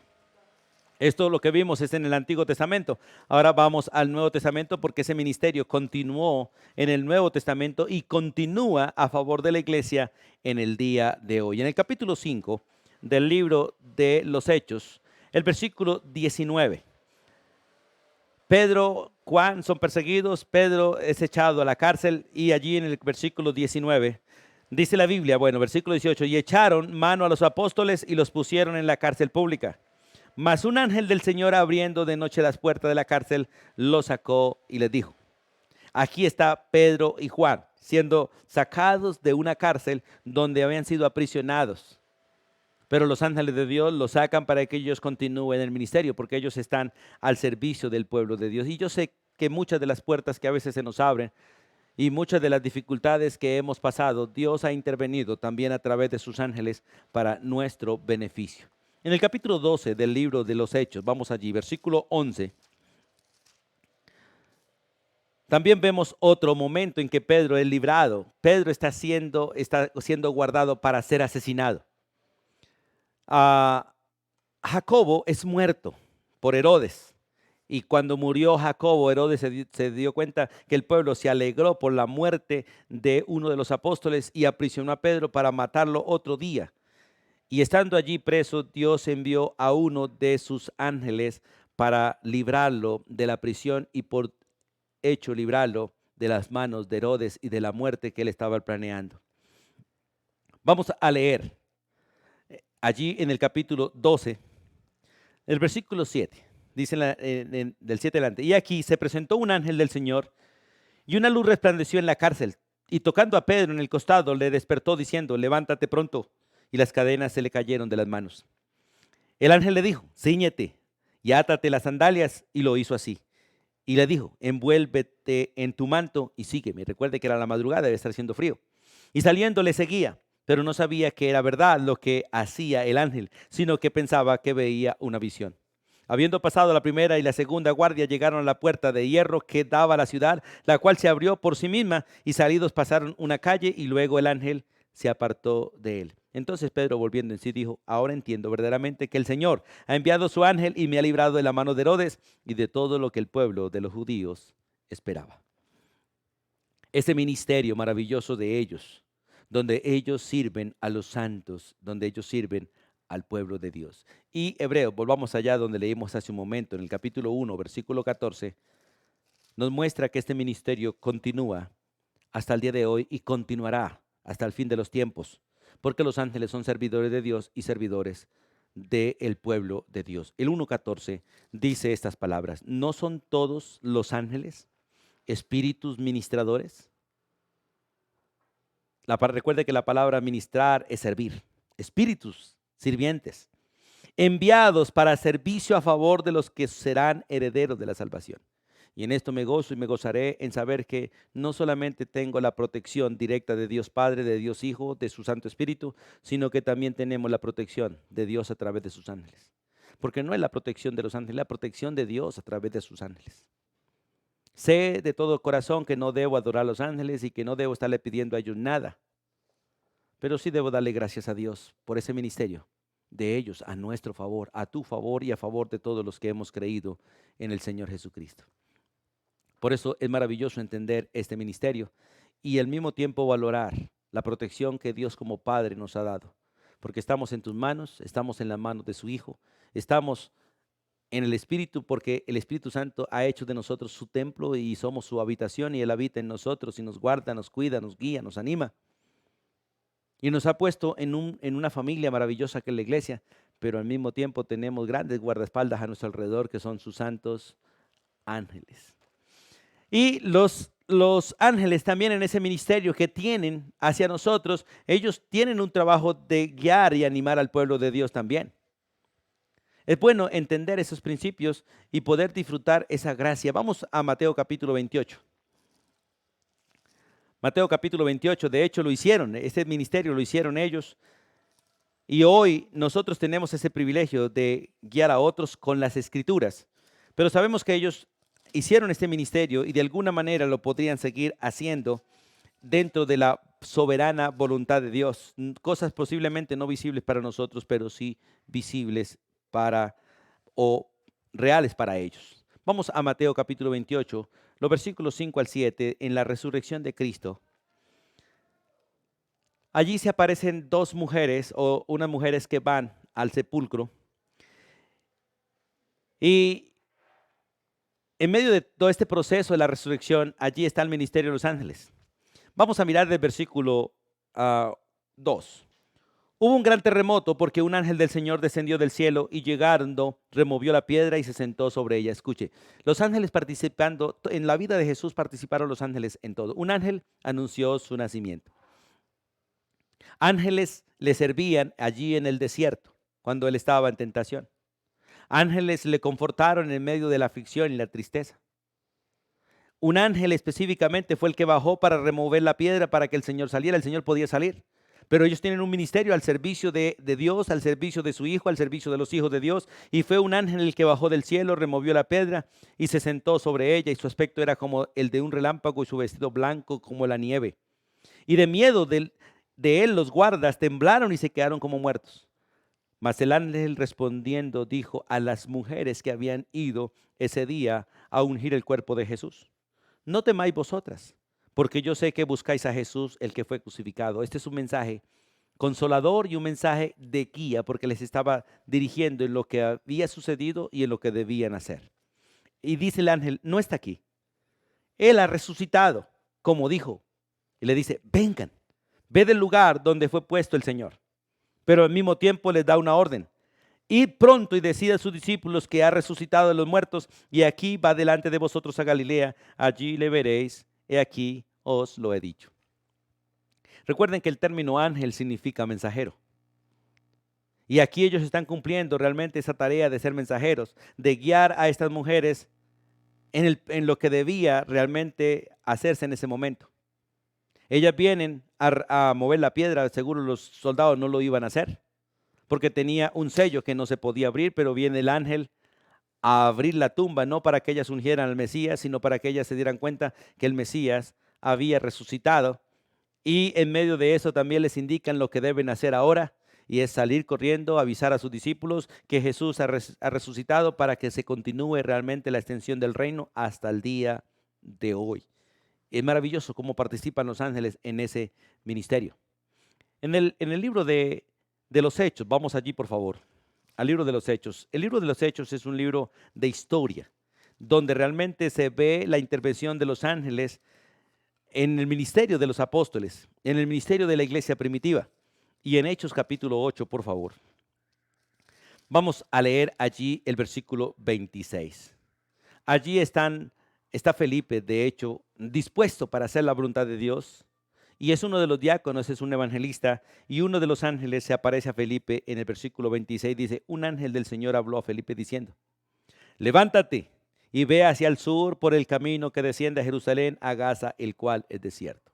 Esto lo que vimos es en el Antiguo Testamento. Ahora vamos al Nuevo Testamento porque ese ministerio continuó en el Nuevo Testamento y continúa a favor de la iglesia en el día de hoy. En el capítulo 5 del libro de los Hechos, el versículo 19. Pedro, Juan son perseguidos, Pedro es echado a la cárcel y allí en el versículo 19 dice la Biblia, bueno, versículo 18, y echaron mano a los apóstoles y los pusieron en la cárcel pública. Mas un ángel del Señor abriendo de noche las puertas de la cárcel, los sacó y les dijo, aquí está Pedro y Juan siendo sacados de una cárcel donde habían sido aprisionados. Pero los ángeles de Dios los sacan para que ellos continúen el ministerio, porque ellos están al servicio del pueblo de Dios. Y yo sé que muchas de las puertas que a veces se nos abren y muchas de las dificultades que hemos pasado, Dios ha intervenido también a través de sus ángeles para nuestro beneficio. En el capítulo 12 del libro de los Hechos, vamos allí, versículo 11. También vemos otro momento en que Pedro es librado. Pedro está siendo guardado para ser asesinado. Jacobo es muerto por Herodes. Y cuando murió Jacobo, Herodes se dio cuenta que el pueblo se alegró por la muerte de uno de los apóstoles y aprisionó a Pedro para matarlo otro día. Y estando allí preso, Dios envió a uno de sus ángeles para librarlo de la prisión y por hecho librarlo de las manos de Herodes y de la muerte que él estaba planeando. Vamos a leer allí en el capítulo 12, el versículo 7, dice del 7 adelante. Y aquí se presentó un ángel del Señor y una luz resplandeció en la cárcel. Y tocando a Pedro en el costado, le despertó diciendo, levántate pronto. Y las cadenas se le cayeron de las manos. El ángel le dijo, cíñete y átate las sandalias. Y lo hizo así. Y le dijo, envuélvete en tu manto y sígueme. Recuerde que era la madrugada, debe estar haciendo frío. Y saliendo le seguía, pero no sabía que era verdad lo que hacía el ángel, sino que pensaba que veía una visión. Habiendo pasado la primera y la segunda guardia, llegaron a la puerta de hierro que daba a la ciudad, la cual se abrió por sí misma, y salidos pasaron una calle, y luego el ángel se apartó de él. Entonces Pedro, volviendo en sí, dijo, ahora entiendo verdaderamente que el Señor ha enviado su ángel y me ha librado de la mano de Herodes y de todo lo que el pueblo de los judíos esperaba. Ese ministerio maravilloso de ellos, donde ellos sirven a los santos, donde ellos sirven al pueblo de Dios. Y Hebreos, volvamos allá donde leímos hace un momento, en el capítulo 1, versículo 14, nos muestra que este ministerio continúa hasta el día de hoy y continuará hasta el fin de los tiempos, porque los ángeles son servidores de Dios y servidores del pueblo de Dios. El 1:14 dice estas palabras: ¿no son todos los ángeles espíritus ministradores? Recuerde que la palabra ministrar es servir. Espíritus sirvientes, enviados para servicio a favor de los que serán herederos de la salvación. Y en esto me gozo y me gozaré en saber que no solamente tengo la protección directa de Dios Padre, de Dios Hijo, de su Santo Espíritu, sino que también tenemos la protección de Dios a través de sus ángeles. Porque no es la protección de los ángeles, es la protección de Dios a través de sus ángeles. Sé de todo corazón que no debo adorar a los ángeles y que no debo estarle pidiendo a ellos nada. Pero sí debo darle gracias a Dios por ese ministerio de ellos a nuestro favor, a tu favor y a favor de todos los que hemos creído en el Señor Jesucristo. Por eso es maravilloso entender este ministerio y al mismo tiempo valorar la protección que Dios como Padre nos ha dado. Porque estamos en tus manos, estamos en las manos de su Hijo, estamos en el Espíritu porque el Espíritu Santo ha hecho de nosotros su templo y somos su habitación y Él habita en nosotros y nos guarda, nos cuida, nos guía, nos anima. Y nos ha puesto en una familia maravillosa que es la iglesia, pero al mismo tiempo tenemos grandes guardaespaldas a nuestro alrededor que son sus santos ángeles. Y los ángeles también en ese ministerio que tienen hacia nosotros, ellos tienen un trabajo de guiar y animar al pueblo de Dios también. Es bueno entender esos principios y poder disfrutar esa gracia. Vamos a Mateo capítulo 28. Mateo capítulo 28, de hecho lo hicieron, este ministerio lo hicieron ellos. Y hoy nosotros tenemos ese privilegio de guiar a otros con las Escrituras. Pero sabemos que ellos hicieron este ministerio y de alguna manera lo podrían seguir haciendo dentro de la soberana voluntad de Dios. Cosas posiblemente no visibles para nosotros, pero sí visibles o reales para ellos. Vamos a Mateo capítulo 28, los versículos 5 al 7, en la resurrección de Cristo. Allí se aparecen dos mujeres o unas mujeres que van al sepulcro y en medio de todo este proceso de la resurrección, allí está el ministerio de los ángeles. Vamos a mirar del versículo 2. Hubo un gran terremoto porque un ángel del Señor descendió del cielo y llegando removió la piedra y se sentó sobre ella. Escuche, los ángeles participando, en la vida de Jesús participaron los ángeles en todo. Un ángel anunció su nacimiento. Ángeles le servían allí en el desierto cuando él estaba en tentación. Ángeles le confortaron en medio de la aflicción y la tristeza. Un ángel específicamente fue el que bajó para remover la piedra para que el Señor saliera. El Señor podía salir, pero ellos tienen un ministerio al servicio de Dios, al servicio de su Hijo, al servicio de los hijos de Dios. Y fue un ángel el que bajó del cielo, removió la piedra y se sentó sobre ella. Y su aspecto era como el de un relámpago y su vestido blanco como la nieve. Y de miedo de él los guardas temblaron y se quedaron como muertos. Mas el ángel respondiendo dijo a las mujeres que habían ido ese día a ungir el cuerpo de Jesús: no temáis vosotras, porque yo sé que buscáis a Jesús, el que fue crucificado. Este es un mensaje consolador y un mensaje de guía, porque les estaba dirigiendo en lo que había sucedido y en lo que debían hacer. Y dice el ángel: no está aquí, Él ha resucitado, como dijo. Y le dice: vengan, ve del lugar donde fue puesto el Señor. Pero al mismo tiempo les da una orden: id pronto y decid a sus discípulos que ha resucitado de los muertos, y aquí va delante de vosotros a Galilea, allí le veréis, he aquí os lo he dicho. Recuerden que el término ángel significa mensajero. Y aquí ellos están cumpliendo realmente esa tarea de ser mensajeros, de guiar a estas mujeres en lo que debía realmente hacerse en ese momento. Ellas vienen a mover la piedra, seguro los soldados no lo iban a hacer, porque tenía un sello que no se podía abrir, pero viene el ángel a abrir la tumba, no para que ellas ungieran al Mesías, sino para que ellas se dieran cuenta que el Mesías había resucitado. Y en medio de eso también les indican lo que deben hacer ahora, y es salir corriendo, avisar a sus discípulos que Jesús ha resucitado para que se continúe realmente la extensión del reino hasta el día de hoy. Es maravilloso cómo participan los ángeles en ese ministerio. En el libro de los Hechos, vamos allí por favor, al libro de los Hechos. El libro de los Hechos es un libro de historia, donde realmente se ve la intervención de los ángeles en el ministerio de los apóstoles, en el ministerio de la iglesia primitiva. Y en Hechos capítulo 8, por favor. Vamos a leer allí el versículo 26. Allí está Felipe, de hecho, dispuesto para hacer la voluntad de Dios. Y es uno de los diáconos, es un evangelista. Y uno de los ángeles se aparece a Felipe en el versículo 26. Dice, un ángel del Señor habló a Felipe diciendo, levántate y ve hacia el sur por el camino que desciende a Jerusalén, a Gaza, el cual es desierto.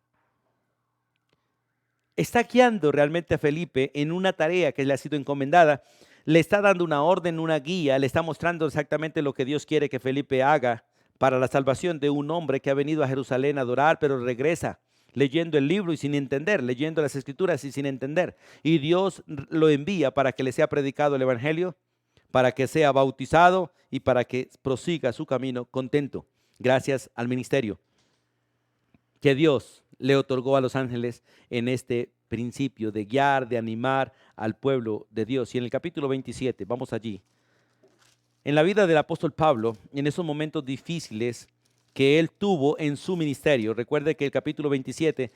Está guiando realmente a Felipe en una tarea que le ha sido encomendada. Le está dando una orden, una guía, le está mostrando exactamente lo que Dios quiere que Felipe haga para la salvación de un hombre que ha venido a Jerusalén a adorar, pero regresa leyendo el libro y sin entender, leyendo las escrituras y sin entender. Y Dios lo envía para que le sea predicado el evangelio, para que sea bautizado y para que prosiga su camino contento, gracias al ministerio que Dios le otorgó a los ángeles en este principio de guiar, de animar al pueblo de Dios. Y en el capítulo 27, vamos allí, en la vida del apóstol Pablo, en esos momentos difíciles que él tuvo en su ministerio, recuerde que el capítulo 27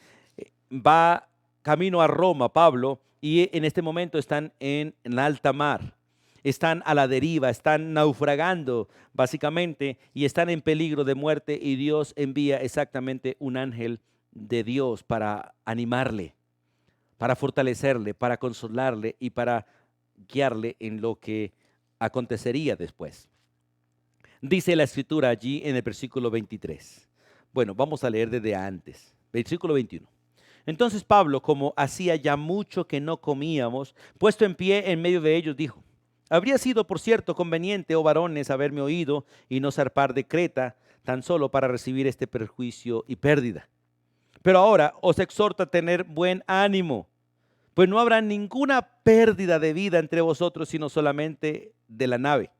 va camino a Roma, Pablo, y en este momento están en alta mar. Están a la deriva, están naufragando básicamente y están en peligro de muerte, y Dios envía exactamente un ángel de Dios para animarle, para fortalecerle, para consolarle y para guiarle en lo que acontecería después. Dice la escritura allí en el versículo 23. Bueno, vamos a leer desde antes. Versículo 21. Entonces Pablo, como hacía ya mucho que no comíamos, puesto en pie en medio de ellos, dijo, habría sido, por cierto, conveniente, oh varones, haberme oído y no zarpar de Creta, tan solo para recibir este perjuicio y pérdida. Pero ahora os exhorto a tener buen ánimo, pues no habrá ninguna pérdida de vida entre vosotros, sino solamente de la nave.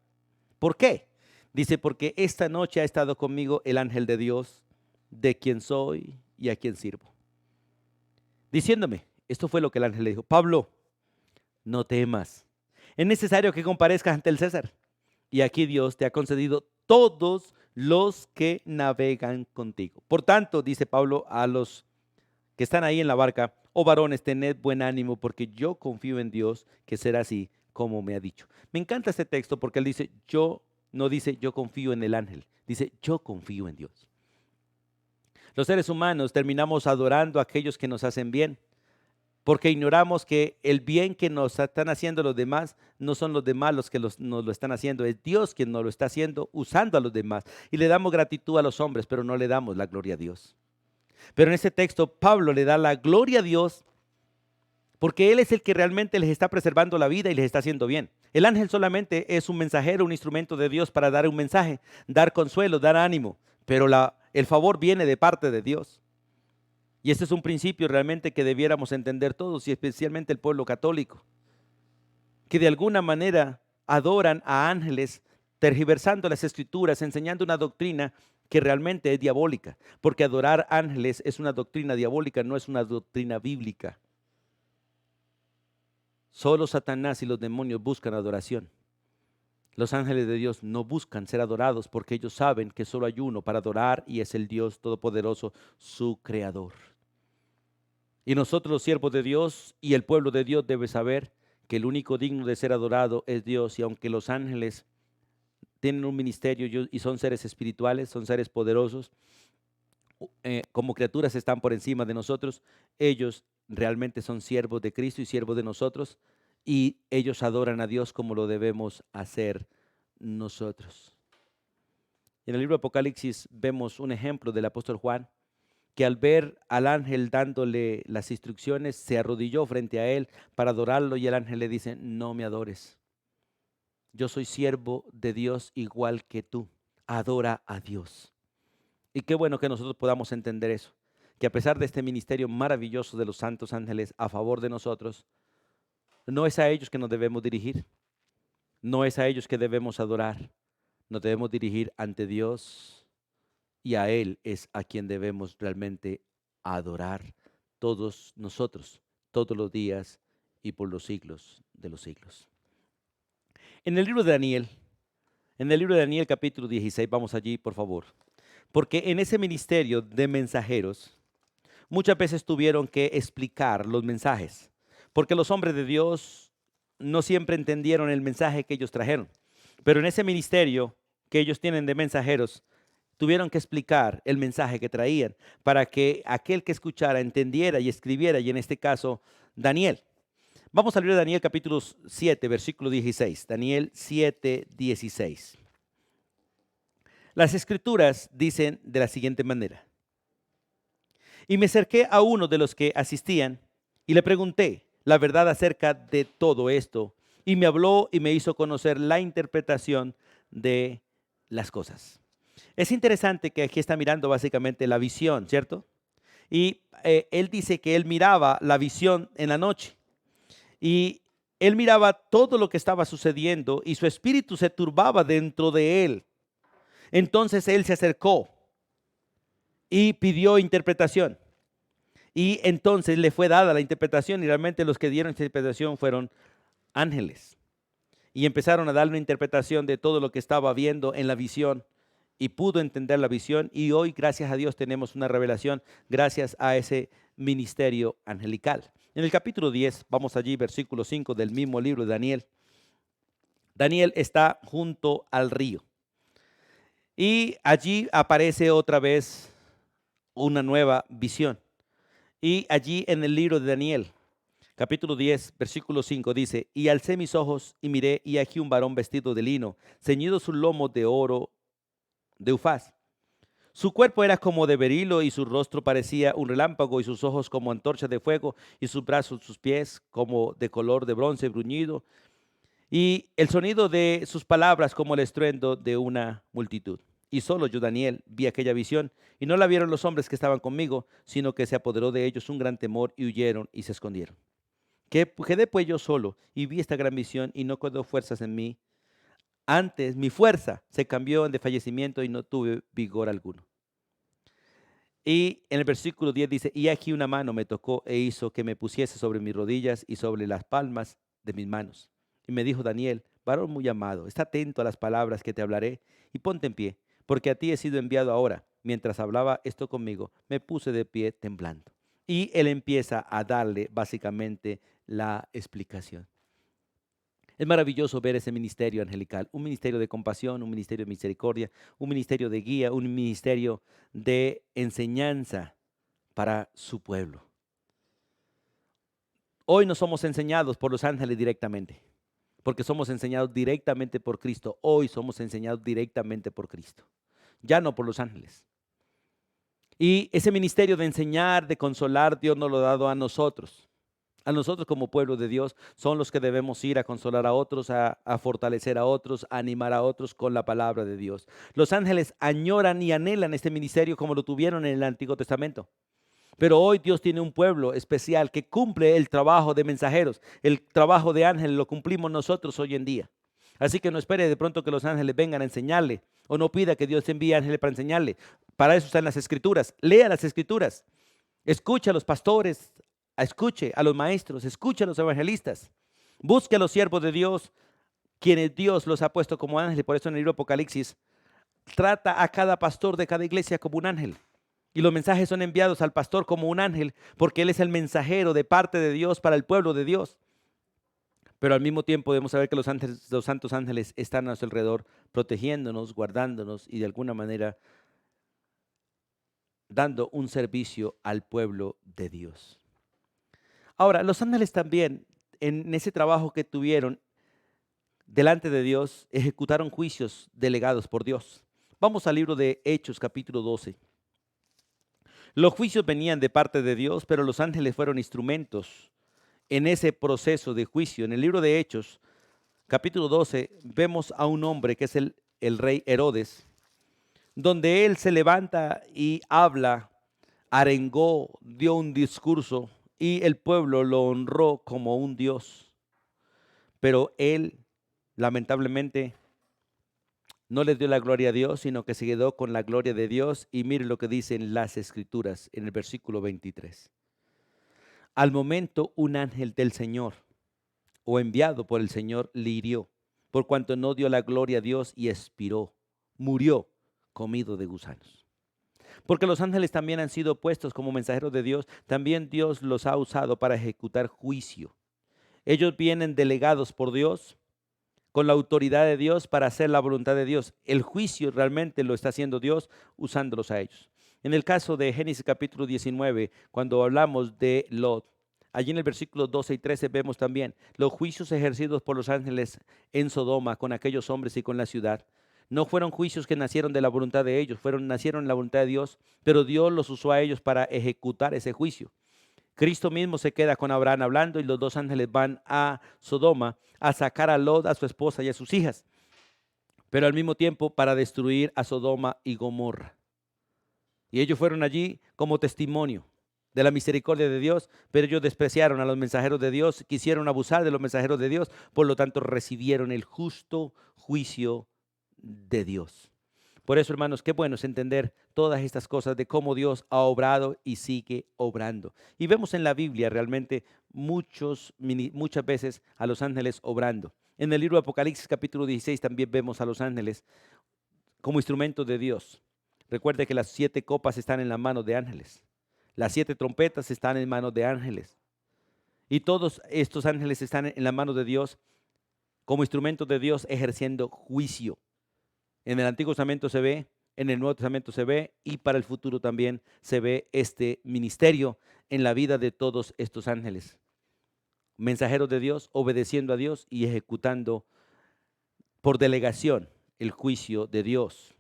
¿Por qué? Dice, porque esta noche ha estado conmigo el ángel de Dios, de quien soy y a quien sirvo. Diciéndome, esto fue lo que el ángel le dijo, Pablo, no temas. Es necesario que comparezcas ante el César. Y aquí Dios te ha concedido todos los que navegan contigo. Por tanto, dice Pablo a los que están ahí en la barca, oh varones, tened buen ánimo, porque yo confío en Dios que será así como me ha dicho. Me encanta este texto porque él dice, no dice yo confío en el ángel, dice yo confío en Dios. Los seres humanos terminamos adorando a aquellos que nos hacen bien, porque ignoramos que el bien que nos están haciendo los demás no son los demás los que nos lo están haciendo, es Dios quien nos lo está haciendo usando a los demás. Y le damos gratitud a los hombres, pero no le damos la gloria a Dios. Pero en este texto Pablo le da la gloria a Dios porque Él es el que realmente les está preservando la vida y les está haciendo bien. El ángel solamente es un mensajero, un instrumento de Dios para dar un mensaje, dar consuelo, dar ánimo, pero el favor viene de parte de Dios. Y este es un principio realmente que debiéramos entender todos y especialmente el pueblo católico, que de alguna manera adoran a ángeles, tergiversando las escrituras, enseñando una doctrina que realmente es diabólica, porque adorar ángeles es una doctrina diabólica, no es una doctrina bíblica. Solo Satanás y los demonios buscan adoración. Los ángeles de Dios no buscan ser adorados porque ellos saben que solo hay uno para adorar y es el Dios Todopoderoso, su Creador. Y nosotros los siervos de Dios y el pueblo de Dios debe saber que el único digno de ser adorado es Dios. Y aunque los ángeles tienen un ministerio y son seres espirituales, son seres poderosos, como criaturas están por encima de nosotros, ellos realmente son siervos de Cristo y siervos de nosotros, y ellos adoran a Dios como lo debemos hacer nosotros. En el libro de Apocalipsis vemos un ejemplo del apóstol Juan, que al ver al ángel dándole las instrucciones, se arrodilló frente a él para adorarlo, y el ángel le dice, no me adores. Yo soy siervo de Dios igual que tú. Adora a Dios. Y qué bueno que nosotros podamos entender eso, que a pesar de este ministerio maravilloso de los santos ángeles a favor de nosotros, no es a ellos que nos debemos dirigir, no es a ellos que debemos adorar, nos debemos dirigir ante Dios, y a Él es a quien debemos realmente adorar todos nosotros, todos los días y por los siglos de los siglos. En el libro de Daniel capítulo 16, vamos allí por favor, porque en ese ministerio de mensajeros muchas veces tuvieron que explicar los mensajes, porque los hombres de Dios no siempre entendieron el mensaje que ellos trajeron. Pero en ese ministerio que ellos tienen de mensajeros, tuvieron que explicar el mensaje que traían para que aquel que escuchara entendiera y escribiera, y en este caso, Daniel. Vamos a leer Daniel capítulo 7, versículo 16. Daniel 7, 16. Las escrituras dicen de la siguiente manera. Y me acerqué a uno de los que asistían y le pregunté la verdad acerca de todo esto. Y me habló y me hizo conocer la interpretación de las cosas. Es interesante que aquí está mirando básicamente la visión, ¿cierto? Y él dice que él miraba la visión en la noche. Y él miraba todo lo que estaba sucediendo y su espíritu se turbaba dentro de él. Entonces él se acercó y pidió interpretación. Y entonces le fue dada la interpretación y realmente los que dieron interpretación fueron ángeles. Y empezaron a darle una interpretación de todo lo que estaba viendo en la visión y pudo entender la visión. Y hoy, gracias a Dios, tenemos una revelación gracias a ese ministerio angelical. En el capítulo 10, vamos allí, versículo 5 del mismo libro de Daniel. Daniel está junto al río. Y allí aparece otra vez una nueva visión. Y allí en el libro de Daniel, capítulo 10, versículo 5 dice, y alcé mis ojos y miré, y aquí un varón vestido de lino, ceñido su lomo de oro de Ufaz. Su cuerpo era como de berilo y su rostro parecía un relámpago y sus ojos como antorcha de fuego y sus brazos, sus pies como de color de bronce bruñido y el sonido de sus palabras como el estruendo de una multitud. Y solo yo, Daniel, vi aquella visión y no la vieron los hombres que estaban conmigo, sino que se apoderó de ellos un gran temor y huyeron y se escondieron. Quedé pues yo solo y vi esta gran visión y no quedó fuerzas en mí. Antes mi fuerza se cambió en desfallecimiento y no tuve vigor alguno. Y en el versículo 10 dice, y aquí una mano me tocó e hizo que me pusiese sobre mis rodillas y sobre las palmas de mis manos. Y me dijo Daniel, varón muy amado, está atento a las palabras que te hablaré y ponte en pie, porque a ti he sido enviado ahora. Mientras hablaba esto conmigo, me puse de pie temblando. Y él empieza a darle básicamente la explicación. Es maravilloso ver ese ministerio angelical, un ministerio de compasión, un ministerio de misericordia, un ministerio de guía, un ministerio de enseñanza para su pueblo. Hoy no somos enseñados por los ángeles directamente, porque somos enseñados directamente por Cristo. Hoy somos enseñados directamente por Cristo, ya no por los ángeles. Y ese ministerio de enseñar, de consolar, Dios nos lo ha dado a nosotros. A nosotros como pueblo de Dios son los que debemos ir a consolar a otros, a fortalecer a otros, a animar a otros con la palabra de Dios. Los ángeles añoran y anhelan este ministerio como lo tuvieron en el Antiguo Testamento. Pero hoy Dios tiene un pueblo especial que cumple el trabajo de mensajeros. El trabajo de ángeles lo cumplimos nosotros hoy en día. Así que no espere de pronto que los ángeles vengan a enseñarle o no pida que Dios envíe ángeles para enseñarle. Para eso están las escrituras. Lea las escrituras. Escucha a los pastores. Escuche a los maestros, escuche a los evangelistas, busque a los siervos de Dios, quienes Dios los ha puesto como ángeles. Por eso en el libro de Apocalipsis trata a cada pastor de cada iglesia como un ángel. Y los mensajes son enviados al pastor como un ángel, porque él es el mensajero de parte de Dios para el pueblo de Dios. Pero al mismo tiempo debemos saber que los santos ángeles están a nuestro alrededor, protegiéndonos, guardándonos y de alguna manera dando un servicio al pueblo de Dios. Ahora, los ángeles también, en ese trabajo que tuvieron delante de Dios, ejecutaron juicios delegados por Dios. Vamos al libro de Hechos, capítulo 12. Los juicios venían de parte de Dios, pero los ángeles fueron instrumentos en ese proceso de juicio. En el libro de Hechos, capítulo 12, vemos a un hombre que es el rey Herodes, donde él se levanta y habla, arengó, dio un discurso, y el pueblo lo honró como un Dios. Pero él, lamentablemente, no le dio la gloria a Dios, sino que se quedó con la gloria de Dios. Y mire lo que dicen las Escrituras en el versículo 23. Al momento un ángel del Señor, o enviado por el Señor, le hirió, por cuanto no dio la gloria a Dios y expiró, murió, comido de gusanos. Porque los ángeles también han sido puestos como mensajeros de Dios, también Dios los ha usado para ejecutar juicio. Ellos vienen delegados por Dios, con la autoridad de Dios para hacer la voluntad de Dios. El juicio realmente lo está haciendo Dios usándolos a ellos. En el caso de Génesis capítulo 19, cuando hablamos de Lot, allí en el versículo 12 y 13 vemos también los juicios ejercidos por los ángeles en Sodoma con aquellos hombres y con la ciudad. No fueron juicios que nacieron de la voluntad de ellos, nacieron en la voluntad de Dios, pero Dios los usó a ellos para ejecutar ese juicio. Cristo mismo se queda con Abraham hablando y los dos ángeles van a Sodoma a sacar a Lot, a su esposa y a sus hijas, pero al mismo tiempo para destruir a Sodoma y Gomorra. Y ellos fueron allí como testimonio de la misericordia de Dios, pero ellos despreciaron a los mensajeros de Dios, quisieron abusar de los mensajeros de Dios, por lo tanto recibieron el justo juicio de Dios. Por eso, hermanos, qué bueno es entender todas estas cosas de cómo Dios ha obrado y sigue obrando. Y vemos en la Biblia realmente muchas veces a los ángeles obrando. En el libro de Apocalipsis capítulo 16 también vemos a los ángeles como instrumentos de Dios. Recuerde que las 7 copas están en la mano de ángeles. Las 7 trompetas están en manos de ángeles. Y todos estos ángeles están en la mano de Dios como instrumentos de Dios ejerciendo juicio. En el Antiguo Testamento se ve, en el Nuevo Testamento se ve y para el futuro también se ve este ministerio en la vida de todos estos ángeles. Mensajeros de Dios, obedeciendo a Dios y ejecutando por delegación el juicio de Dios,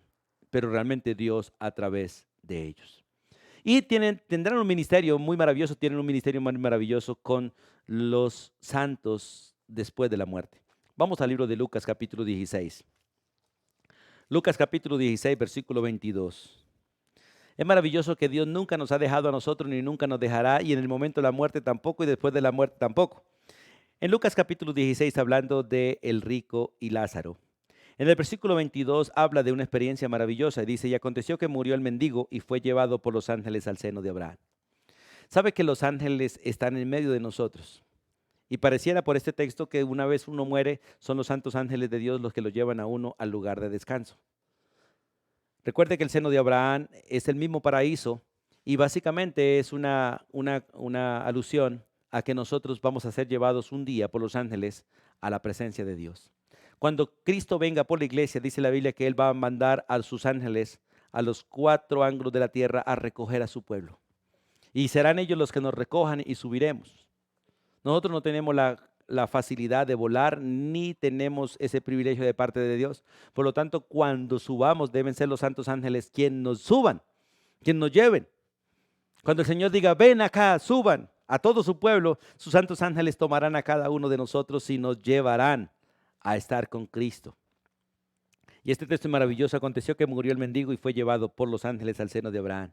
pero realmente Dios a través de ellos. Y tendrán un ministerio muy maravilloso, tienen un ministerio muy maravilloso con los santos después de la muerte. Vamos al libro de Lucas capítulo 16. Lucas capítulo 16, versículo 22. Es maravilloso que Dios nunca nos ha dejado a nosotros ni nunca nos dejará, y en el momento de la muerte tampoco y después de la muerte tampoco. En Lucas capítulo 16, hablando de el rico y Lázaro, en el versículo 22 habla de una experiencia maravillosa y dice: y aconteció que murió el mendigo y fue llevado por los ángeles al seno de Abraham. ¿Sabe que los ángeles están en medio de nosotros? Y pareciera por este texto que una vez uno muere, son los santos ángeles de Dios los que lo llevan a uno al lugar de descanso. Recuerde que el seno de Abraham es el mismo paraíso y básicamente es una alusión a que nosotros vamos a ser llevados un día por los ángeles a la presencia de Dios. Cuando Cristo venga por la iglesia, dice la Biblia que Él va a mandar a sus ángeles a los 4 ángulos de la tierra a recoger a su pueblo. Y serán ellos los que nos recojan y subiremos. Nosotros no tenemos la facilidad de volar, ni tenemos ese privilegio de parte de Dios. Por lo tanto, cuando subamos, deben ser los santos ángeles quienes nos suban, quienes nos lleven. Cuando el Señor diga: ven acá, suban a todo su pueblo, sus santos ángeles tomarán a cada uno de nosotros y nos llevarán a estar con Cristo. Y este texto es maravilloso. Aconteció que murió el mendigo y fue llevado por los ángeles al seno de Abraham.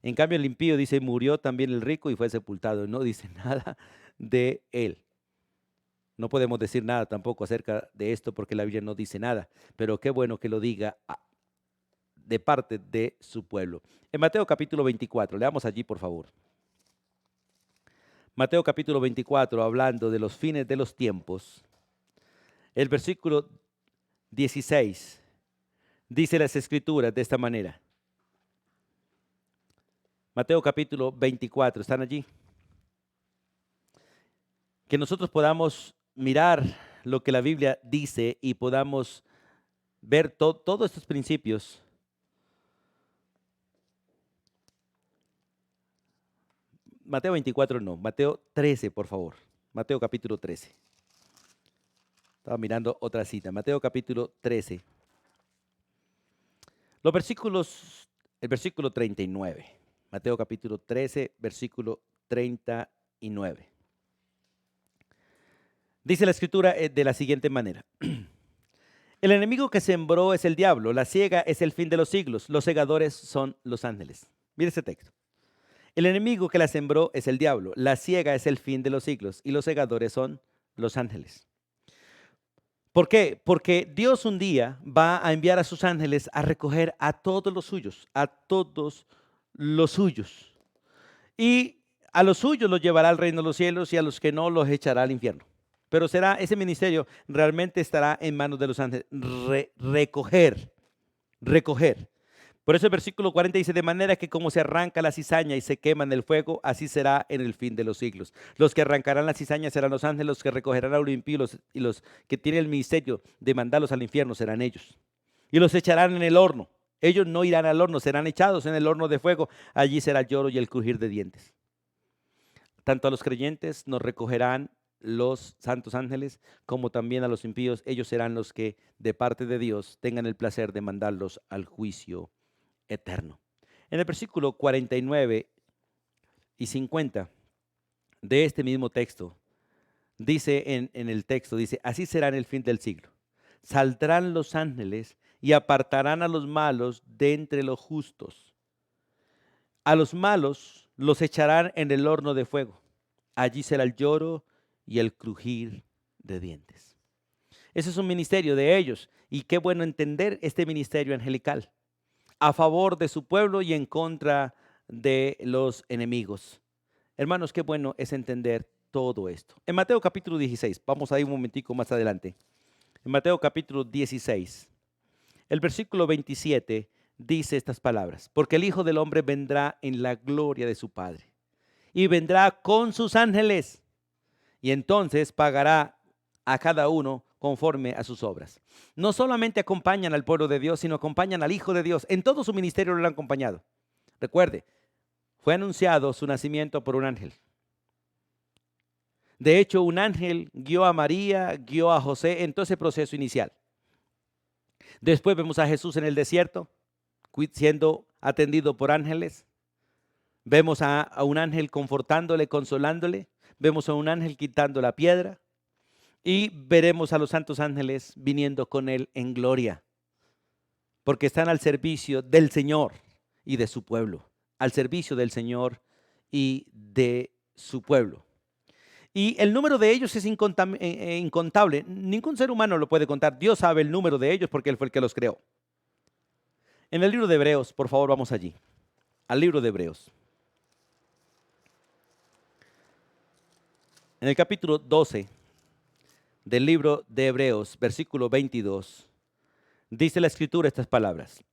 En cambio, el impío dice: murió también el rico y fue sepultado. No dice nada de él. No podemos decir nada tampoco acerca de esto porque la Biblia no dice nada, pero qué bueno que lo diga de parte de su pueblo. En Mateo capítulo 24, leamos allí por favor. Mateo capítulo 24, hablando de los fines de los tiempos, el versículo 16 dice las Escrituras de esta manera. Mateo capítulo 24, ¿están allí? Que nosotros podamos mirar lo que la Biblia dice y podamos ver todos estos principios. Mateo 24 no, Mateo 13, por favor. Mateo capítulo 13. Estaba mirando otra cita. Mateo capítulo 13. El versículo 39. Mateo capítulo 13, versículo 39. Dice la Escritura de la siguiente manera. El enemigo que sembró es el diablo, la siega es el fin de los siglos, los segadores son los ángeles. Mire ese texto. El enemigo que la sembró es el diablo, la siega es el fin de los siglos y los segadores son los ángeles. ¿Por qué? Porque Dios un día va a enviar a sus ángeles a recoger a todos los suyos, a todos los suyos. Y a los suyos los llevará al reino de los cielos y a los que no los echará al infierno. Pero ese ministerio realmente estará en manos de los ángeles. Recoger. Por eso el versículo 40 dice, de manera que como se arranca la cizaña y se quema en el fuego, así será en el fin de los siglos. Los que arrancarán la cizaña serán los ángeles, los que recogerán a los impíos y los que tienen el ministerio de mandarlos al infierno serán ellos. Y los echarán en el horno. Ellos no irán al horno, serán echados en el horno de fuego. Allí será el lloro y el crujir de dientes. Tanto a los creyentes nos recogerán los santos ángeles, como también a los impíos. Ellos serán los que de parte de Dios tengan el placer de mandarlos al juicio eterno. En el versículo 49 y 50 de este mismo texto, dice en el texto, dice, así será en el fin del siglo. Saldrán los ángeles y apartarán a los malos de entre los justos. A los malos los echarán en el horno de fuego. Allí será el lloro y el crujir de dientes. Ese es un ministerio de ellos. Y qué bueno entender este ministerio angelical a favor de su pueblo y en contra de los enemigos. Hermanos, qué bueno es entender todo esto. En Mateo capítulo 16, vamos a ir un momentico más adelante. En Mateo capítulo 16, el versículo 27 dice estas palabras: porque el Hijo del Hombre vendrá en la gloria de su Padre y vendrá con sus ángeles y entonces pagará a cada uno conforme a sus obras. No solamente acompañan al pueblo de Dios, sino acompañan al Hijo de Dios. En todo su ministerio lo han acompañado. Recuerde, fue anunciado su nacimiento por un ángel. De hecho, un ángel guió a María, guió a José en todo ese proceso inicial. Después vemos a Jesús en el desierto, siendo atendido por ángeles. Vemos a un ángel confortándole, consolándole. Vemos a un ángel quitando la piedra. Y veremos a los santos ángeles viniendo con él en gloria, porque están al servicio del Señor y de su pueblo, al servicio del Señor y de su pueblo. Y el número de ellos es incontable. Ningún ser humano lo puede contar. Dios sabe el número de ellos porque Él fue el que los creó. En el libro de Hebreos, por favor, vamos allí, al libro de Hebreos. En el capítulo 12 del libro de Hebreos, versículo 22, dice la Escritura estas palabras: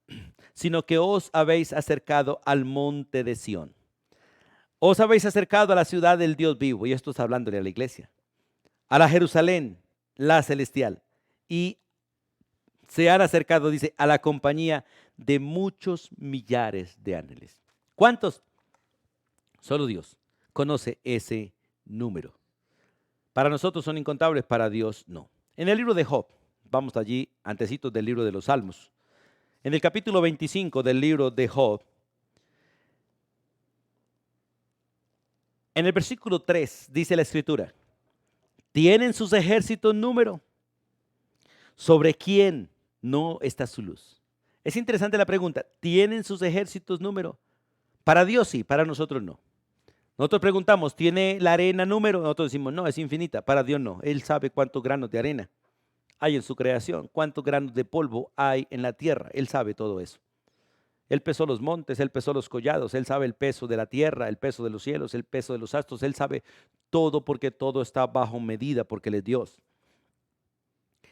sino que os habéis acercado al monte de Sión. Os habéis acercado a la ciudad del Dios vivo, y esto está hablándole a la iglesia, a la Jerusalén, la celestial, y se han acercado, dice, a la compañía de muchos millares de ángeles. ¿Cuántos? Solo Dios conoce ese número. Para nosotros son incontables, para Dios no. En el libro de Job, vamos allí, antecitos del libro de los Salmos, en el capítulo 25 del libro de Job, en el versículo 3 dice la Escritura: ¿tienen sus ejércitos número? ¿Sobre quién no está su luz? Es interesante la pregunta. ¿Tienen sus ejércitos número? Para Dios sí, para nosotros no. Nosotros preguntamos, ¿tiene la arena número? Nosotros decimos, no, es infinita. Para Dios no. Él sabe cuántos granos de arena hay en su creación, cuántos granos de polvo hay en la tierra. Él sabe todo eso. Él pesó los montes, Él pesó los collados, Él sabe el peso de la tierra, el peso de los cielos, el peso de los astros. Él sabe todo porque todo está bajo medida, porque Él es Dios.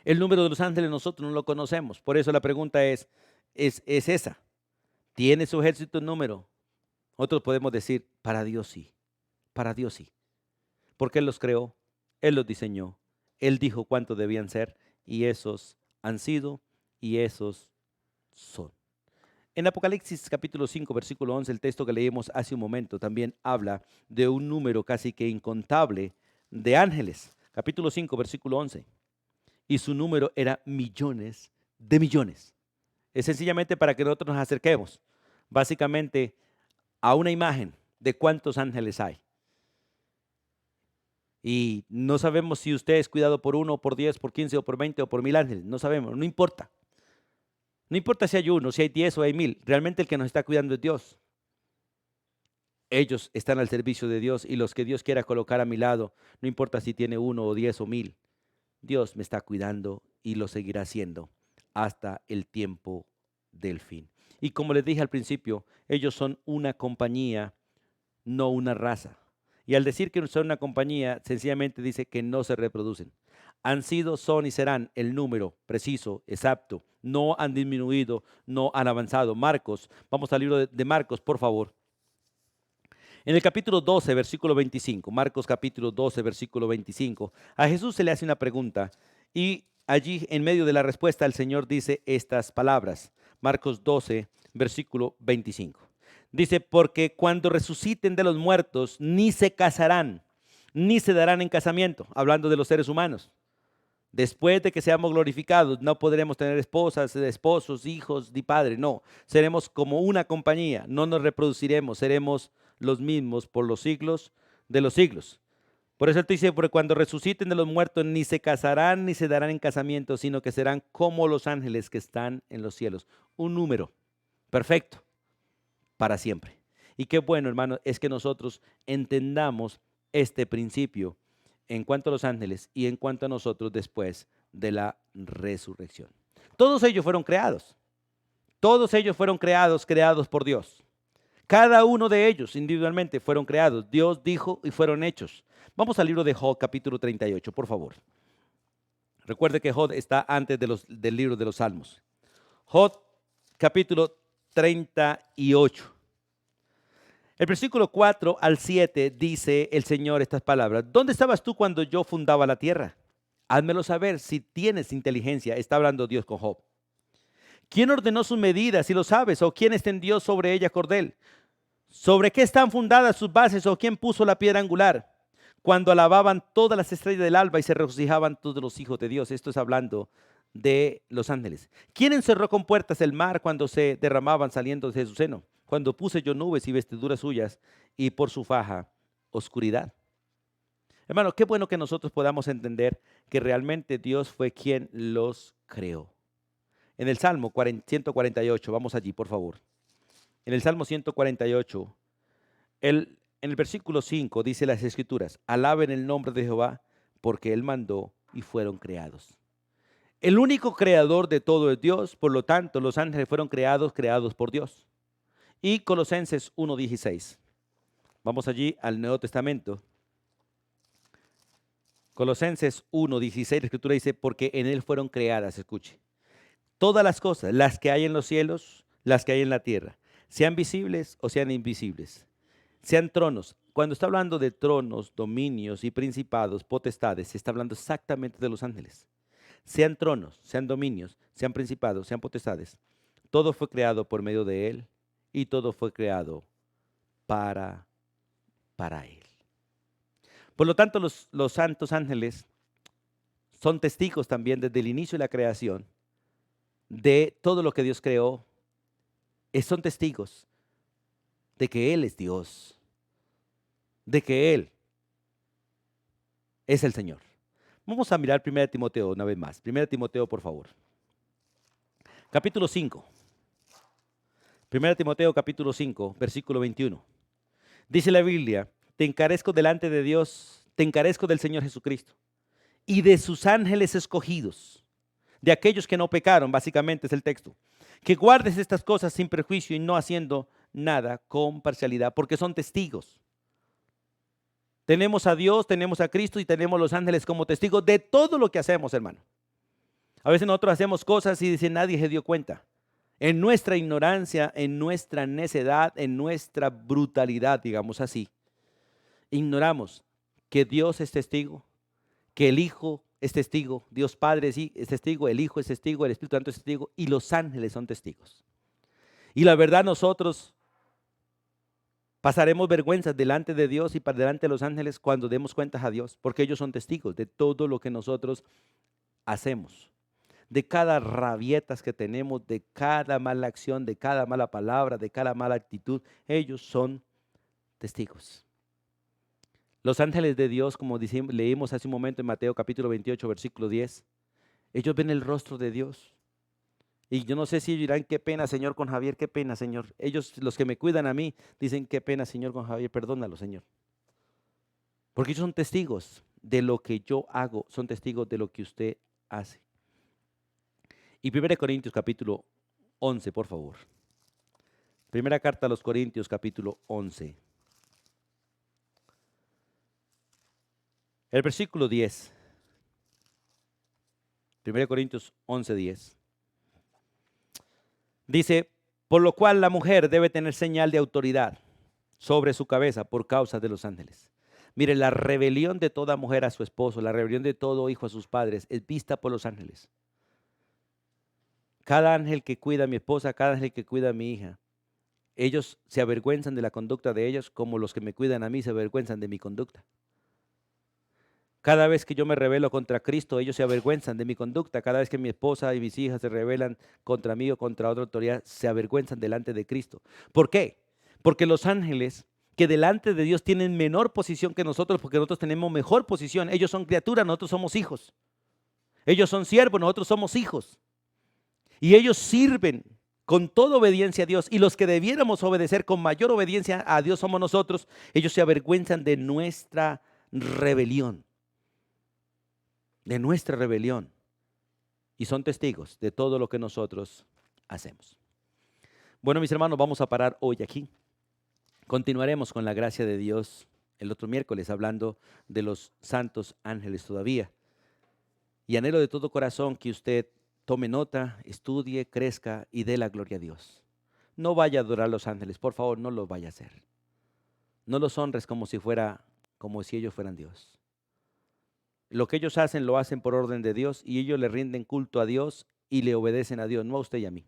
El número de los ángeles nosotros no lo conocemos. Por eso la pregunta es esa. ¿Tiene su ejército número? Nosotros podemos decir, para Dios sí, para Dios sí. Porque Él los creó, Él los diseñó, Él dijo cuántos debían ser, y esos han sido y esos son. En Apocalipsis capítulo 5, versículo 11, el texto que leímos hace un momento, también habla de un número casi que incontable de ángeles. Capítulo 5, versículo 11. Y su número era millones de millones. Es sencillamente para que nosotros nos acerquemos, básicamente, a una imagen de cuántos ángeles hay. Y no sabemos si usted es cuidado por 1, por 10, por 15 o por 20 o por 1000 ángeles. No sabemos, no importa. No importa si hay 1, si hay 10 o hay 1000. Realmente el que nos está cuidando es Dios. Ellos están al servicio de Dios y los que Dios quiera colocar a mi lado, no importa si tiene 1 o 10 o 1000. Dios me está cuidando y lo seguirá haciendo hasta el tiempo del fin. Y como les dije al principio, ellos son una compañía, no una raza. Y al decir que son una compañía, sencillamente dice que no se reproducen. Han sido, son y serán el número preciso, exacto. No han disminuido, no han avanzado. Marcos, vamos al libro de Marcos, por favor. En el capítulo 12, versículo 25, Marcos capítulo 12, versículo 25, a Jesús se le hace una pregunta y allí en medio de la respuesta el Señor dice estas palabras. Marcos 12, versículo 25. Dice, porque cuando resuciten de los muertos, ni se casarán, ni se darán en casamiento, hablando de los seres humanos. Después de que seamos glorificados, no podremos tener esposas, esposos, hijos, ni padre, no. Seremos como una compañía, no nos reproduciremos, seremos los mismos por los siglos de los siglos. Por eso él te dice, porque cuando resuciten de los muertos, ni se casarán, ni se darán en casamiento, sino que serán como los ángeles que están en los cielos. Un número perfecto para siempre. Y qué bueno, hermano, es que nosotros entendamos este principio en cuanto a los ángeles y en cuanto a nosotros después de la resurrección. Todos ellos fueron creados. Todos ellos fueron creados por Dios. Cada uno de ellos individualmente fueron creados. Dios dijo y fueron hechos. Vamos al libro de Job, capítulo 38, por favor. Recuerde que Job está antes del libro de los Salmos. Job, capítulo 38. El versículo 4 al 7 dice el Señor estas palabras. ¿Dónde estabas tú cuando yo fundaba la tierra? Házmelo saber si tienes inteligencia. Está hablando Dios con Job. ¿Quién ordenó sus medidas, si lo sabes? ¿O quién extendió sobre ella cordel? ¿Sobre qué están fundadas sus bases? ¿O quién puso la piedra angular? Cuando alababan todas las estrellas del alba y se regocijaban todos los hijos de Dios. Esto es hablando de los ángeles. ¿Quién encerró con puertas el mar cuando se derramaban saliendo de su seno? Cuando puse yo nubes y vestiduras suyas y por su faja oscuridad. Hermano, qué bueno que nosotros podamos entender que realmente Dios fue quien los creó. En el Salmo 148, vamos allí, por favor. En el Salmo 148, en el versículo 5 dice las Escrituras, alaben el nombre de Jehová porque Él mandó y fueron creados. El único creador de todo es Dios, por lo tanto los ángeles fueron creados por Dios. Y Colosenses 1:16. Vamos allí al Nuevo Testamento. Colosenses 1:16, la Escritura dice, porque en Él fueron creadas, escuche, todas las cosas, las que hay en los cielos, las que hay en la tierra, sean visibles o sean invisibles, sean tronos. Cuando está hablando de tronos, dominios y principados, potestades, se está hablando exactamente de los ángeles. Sean tronos, sean dominios, sean principados, sean potestades. Todo fue creado por medio de Él y todo fue creado para Él. Por lo tanto, los santos ángeles son testigos también desde el inicio de la creación de todo lo que Dios creó. Son testigos de que Él es Dios, de que Él es el Señor. Vamos a mirar 1 Timoteo una vez más. 1 Timoteo, por favor. Capítulo 5. 1 Timoteo capítulo 5, versículo 21. Dice la Biblia, te encarezco delante de Dios, te encarezco del Señor Jesucristo y de sus ángeles escogidos, de aquellos que no pecaron, básicamente es el texto, que guardes estas cosas sin prejuicio y no haciendo nada con parcialidad, porque son testigos. Tenemos a Dios, tenemos a Cristo y tenemos los ángeles como testigos de todo lo que hacemos, hermano. A veces nosotros hacemos cosas y dice nadie se dio cuenta. En nuestra ignorancia, en nuestra necedad, en nuestra brutalidad, digamos así, ignoramos que Dios es testigo, que el Hijo es testigo, Dios Padre sí es testigo, el Hijo es testigo, el Espíritu Santo es testigo y los ángeles son testigos. Y la verdad nosotros pasaremos vergüenzas delante de Dios y para delante de los ángeles cuando demos cuentas a Dios, porque ellos son testigos de todo lo que nosotros hacemos, de cada rabietas que tenemos, de cada mala acción, de cada mala palabra, de cada mala actitud. Ellos son testigos. Los ángeles de Dios, como leímos hace un momento en Mateo capítulo 28, versículo 10, ellos ven el rostro de Dios. Y yo no sé si dirán, qué pena, Señor, con Javier, qué pena, Señor. Ellos, los que me cuidan a mí, dicen, qué pena, Señor, con Javier, perdónalo, Señor. Porque ellos son testigos de lo que yo hago, son testigos de lo que usted hace. Y 1 Corintios capítulo 11, por favor. Primera carta a los Corintios capítulo 11. El versículo 10. 1 Corintios 11:10. Dice, por lo cual la mujer debe tener señal de autoridad sobre su cabeza por causa de los ángeles. Mire, la rebelión de toda mujer a su esposo, la rebelión de todo hijo a sus padres, es vista por los ángeles. Cada ángel que cuida a mi esposa, cada ángel que cuida a mi hija, ellos se avergüenzan de la conducta de ellos como los que me cuidan a mí se avergüenzan de mi conducta. Cada vez que yo me rebelo contra Cristo, ellos se avergüenzan de mi conducta. Cada vez que mi esposa y mis hijas se rebelan contra mí o contra otra autoridad, se avergüenzan delante de Cristo. ¿Por qué? Porque los ángeles que delante de Dios tienen menor posición que nosotros, porque nosotros tenemos mejor posición. Ellos son criaturas, nosotros somos hijos. Ellos son siervos, nosotros somos hijos. Y ellos sirven con toda obediencia a Dios. Y los que debiéramos obedecer con mayor obediencia a Dios somos nosotros. Ellos se avergüenzan de nuestra rebelión. De nuestra rebelión. Y son testigos de todo lo que nosotros hacemos. Bueno, mis hermanos, vamos a parar hoy aquí. Continuaremos con la gracia de Dios el otro miércoles hablando de los santos ángeles todavía. Y anhelo de todo corazón que usted tome nota, estudie, crezca y dé la gloria a Dios. No vaya a adorar a los ángeles, por favor, no lo vaya a hacer. No los honres como si ellos fueran Dios. Lo que ellos hacen, lo hacen por orden de Dios y ellos le rinden culto a Dios y le obedecen a Dios, no a usted y a mí.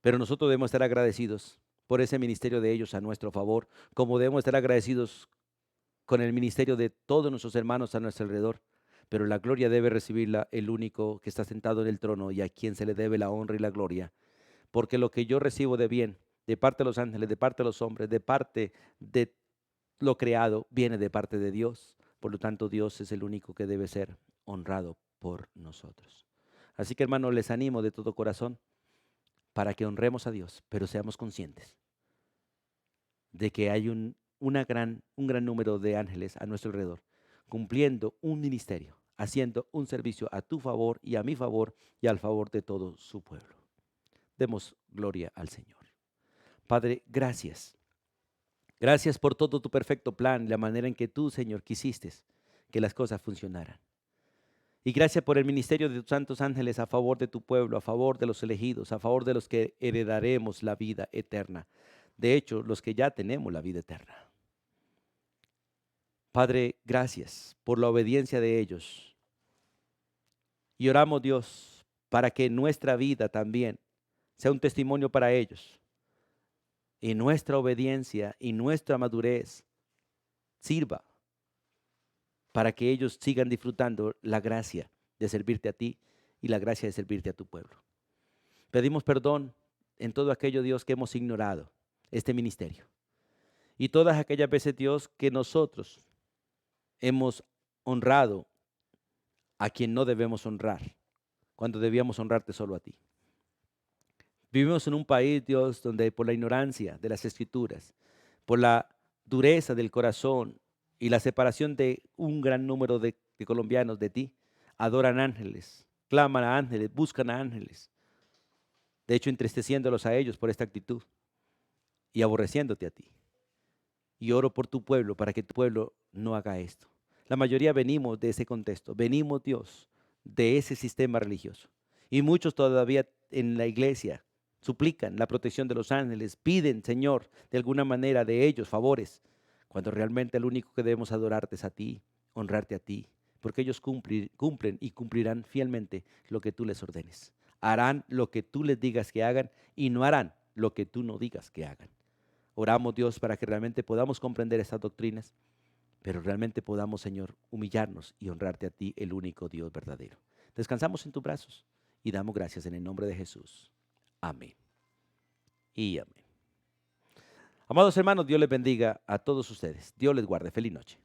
Pero nosotros debemos estar agradecidos por ese ministerio de ellos a nuestro favor, como debemos estar agradecidos con el ministerio de todos nuestros hermanos a nuestro alrededor. Pero la gloria debe recibirla el único que está sentado en el trono y a quien se le debe la honra y la gloria. Porque lo que yo recibo de bien, de parte de los ángeles, de parte de los hombres, de parte de lo creado, viene de parte de Dios. Por lo tanto, Dios es el único que debe ser honrado por nosotros. Así que, hermanos, les animo de todo corazón para que honremos a Dios, pero seamos conscientes de que hay un gran número de ángeles a nuestro alrededor, cumpliendo un ministerio, haciendo un servicio a tu favor y a mi favor y al favor de todo su pueblo. Demos gloria al Señor. Padre, gracias. Gracias por todo tu perfecto plan, la manera en que tú, Señor, quisiste que las cosas funcionaran. Y gracias por el ministerio de tus santos ángeles a favor de tu pueblo, a favor de los elegidos, a favor de los que heredaremos la vida eterna. De hecho, los que ya tenemos la vida eterna. Padre, gracias por la obediencia de ellos. Y oramos, Dios, para que nuestra vida también sea un testimonio para ellos. Y nuestra obediencia y nuestra madurez sirva para que ellos sigan disfrutando la gracia de servirte a ti y la gracia de servirte a tu pueblo. Pedimos perdón en todo aquello, Dios, que hemos ignorado este ministerio. Y todas aquellas veces, Dios, que nosotros hemos honrado a quien no debemos honrar, cuando debíamos honrarte solo a ti. Vivimos en un país, Dios, donde por la ignorancia de las Escrituras, por la dureza del corazón y la separación de un gran número de colombianos de ti, adoran ángeles, claman a ángeles, buscan a ángeles. De hecho, entristeciéndolos a ellos por esta actitud y aborreciéndote a ti. Y oro por tu pueblo para que tu pueblo no haga esto. La mayoría venimos de ese contexto, venimos, Dios, de ese sistema religioso. Y muchos todavía en la iglesia suplican la protección de los ángeles, piden, Señor, de alguna manera de ellos favores, cuando realmente el único que debemos adorarte es a ti, honrarte a ti, porque ellos cumplen y cumplirán fielmente lo que tú les ordenes. Harán lo que tú les digas que hagan y no harán lo que tú no digas que hagan. Oramos, Dios, para que realmente podamos comprender estas doctrinas, pero realmente podamos, Señor, humillarnos y honrarte a ti, el único Dios verdadero. Descansamos en tus brazos y damos gracias en el nombre de Jesús. Amén y amén. Amados hermanos, Dios les bendiga a todos ustedes. Dios les guarde. Feliz noche.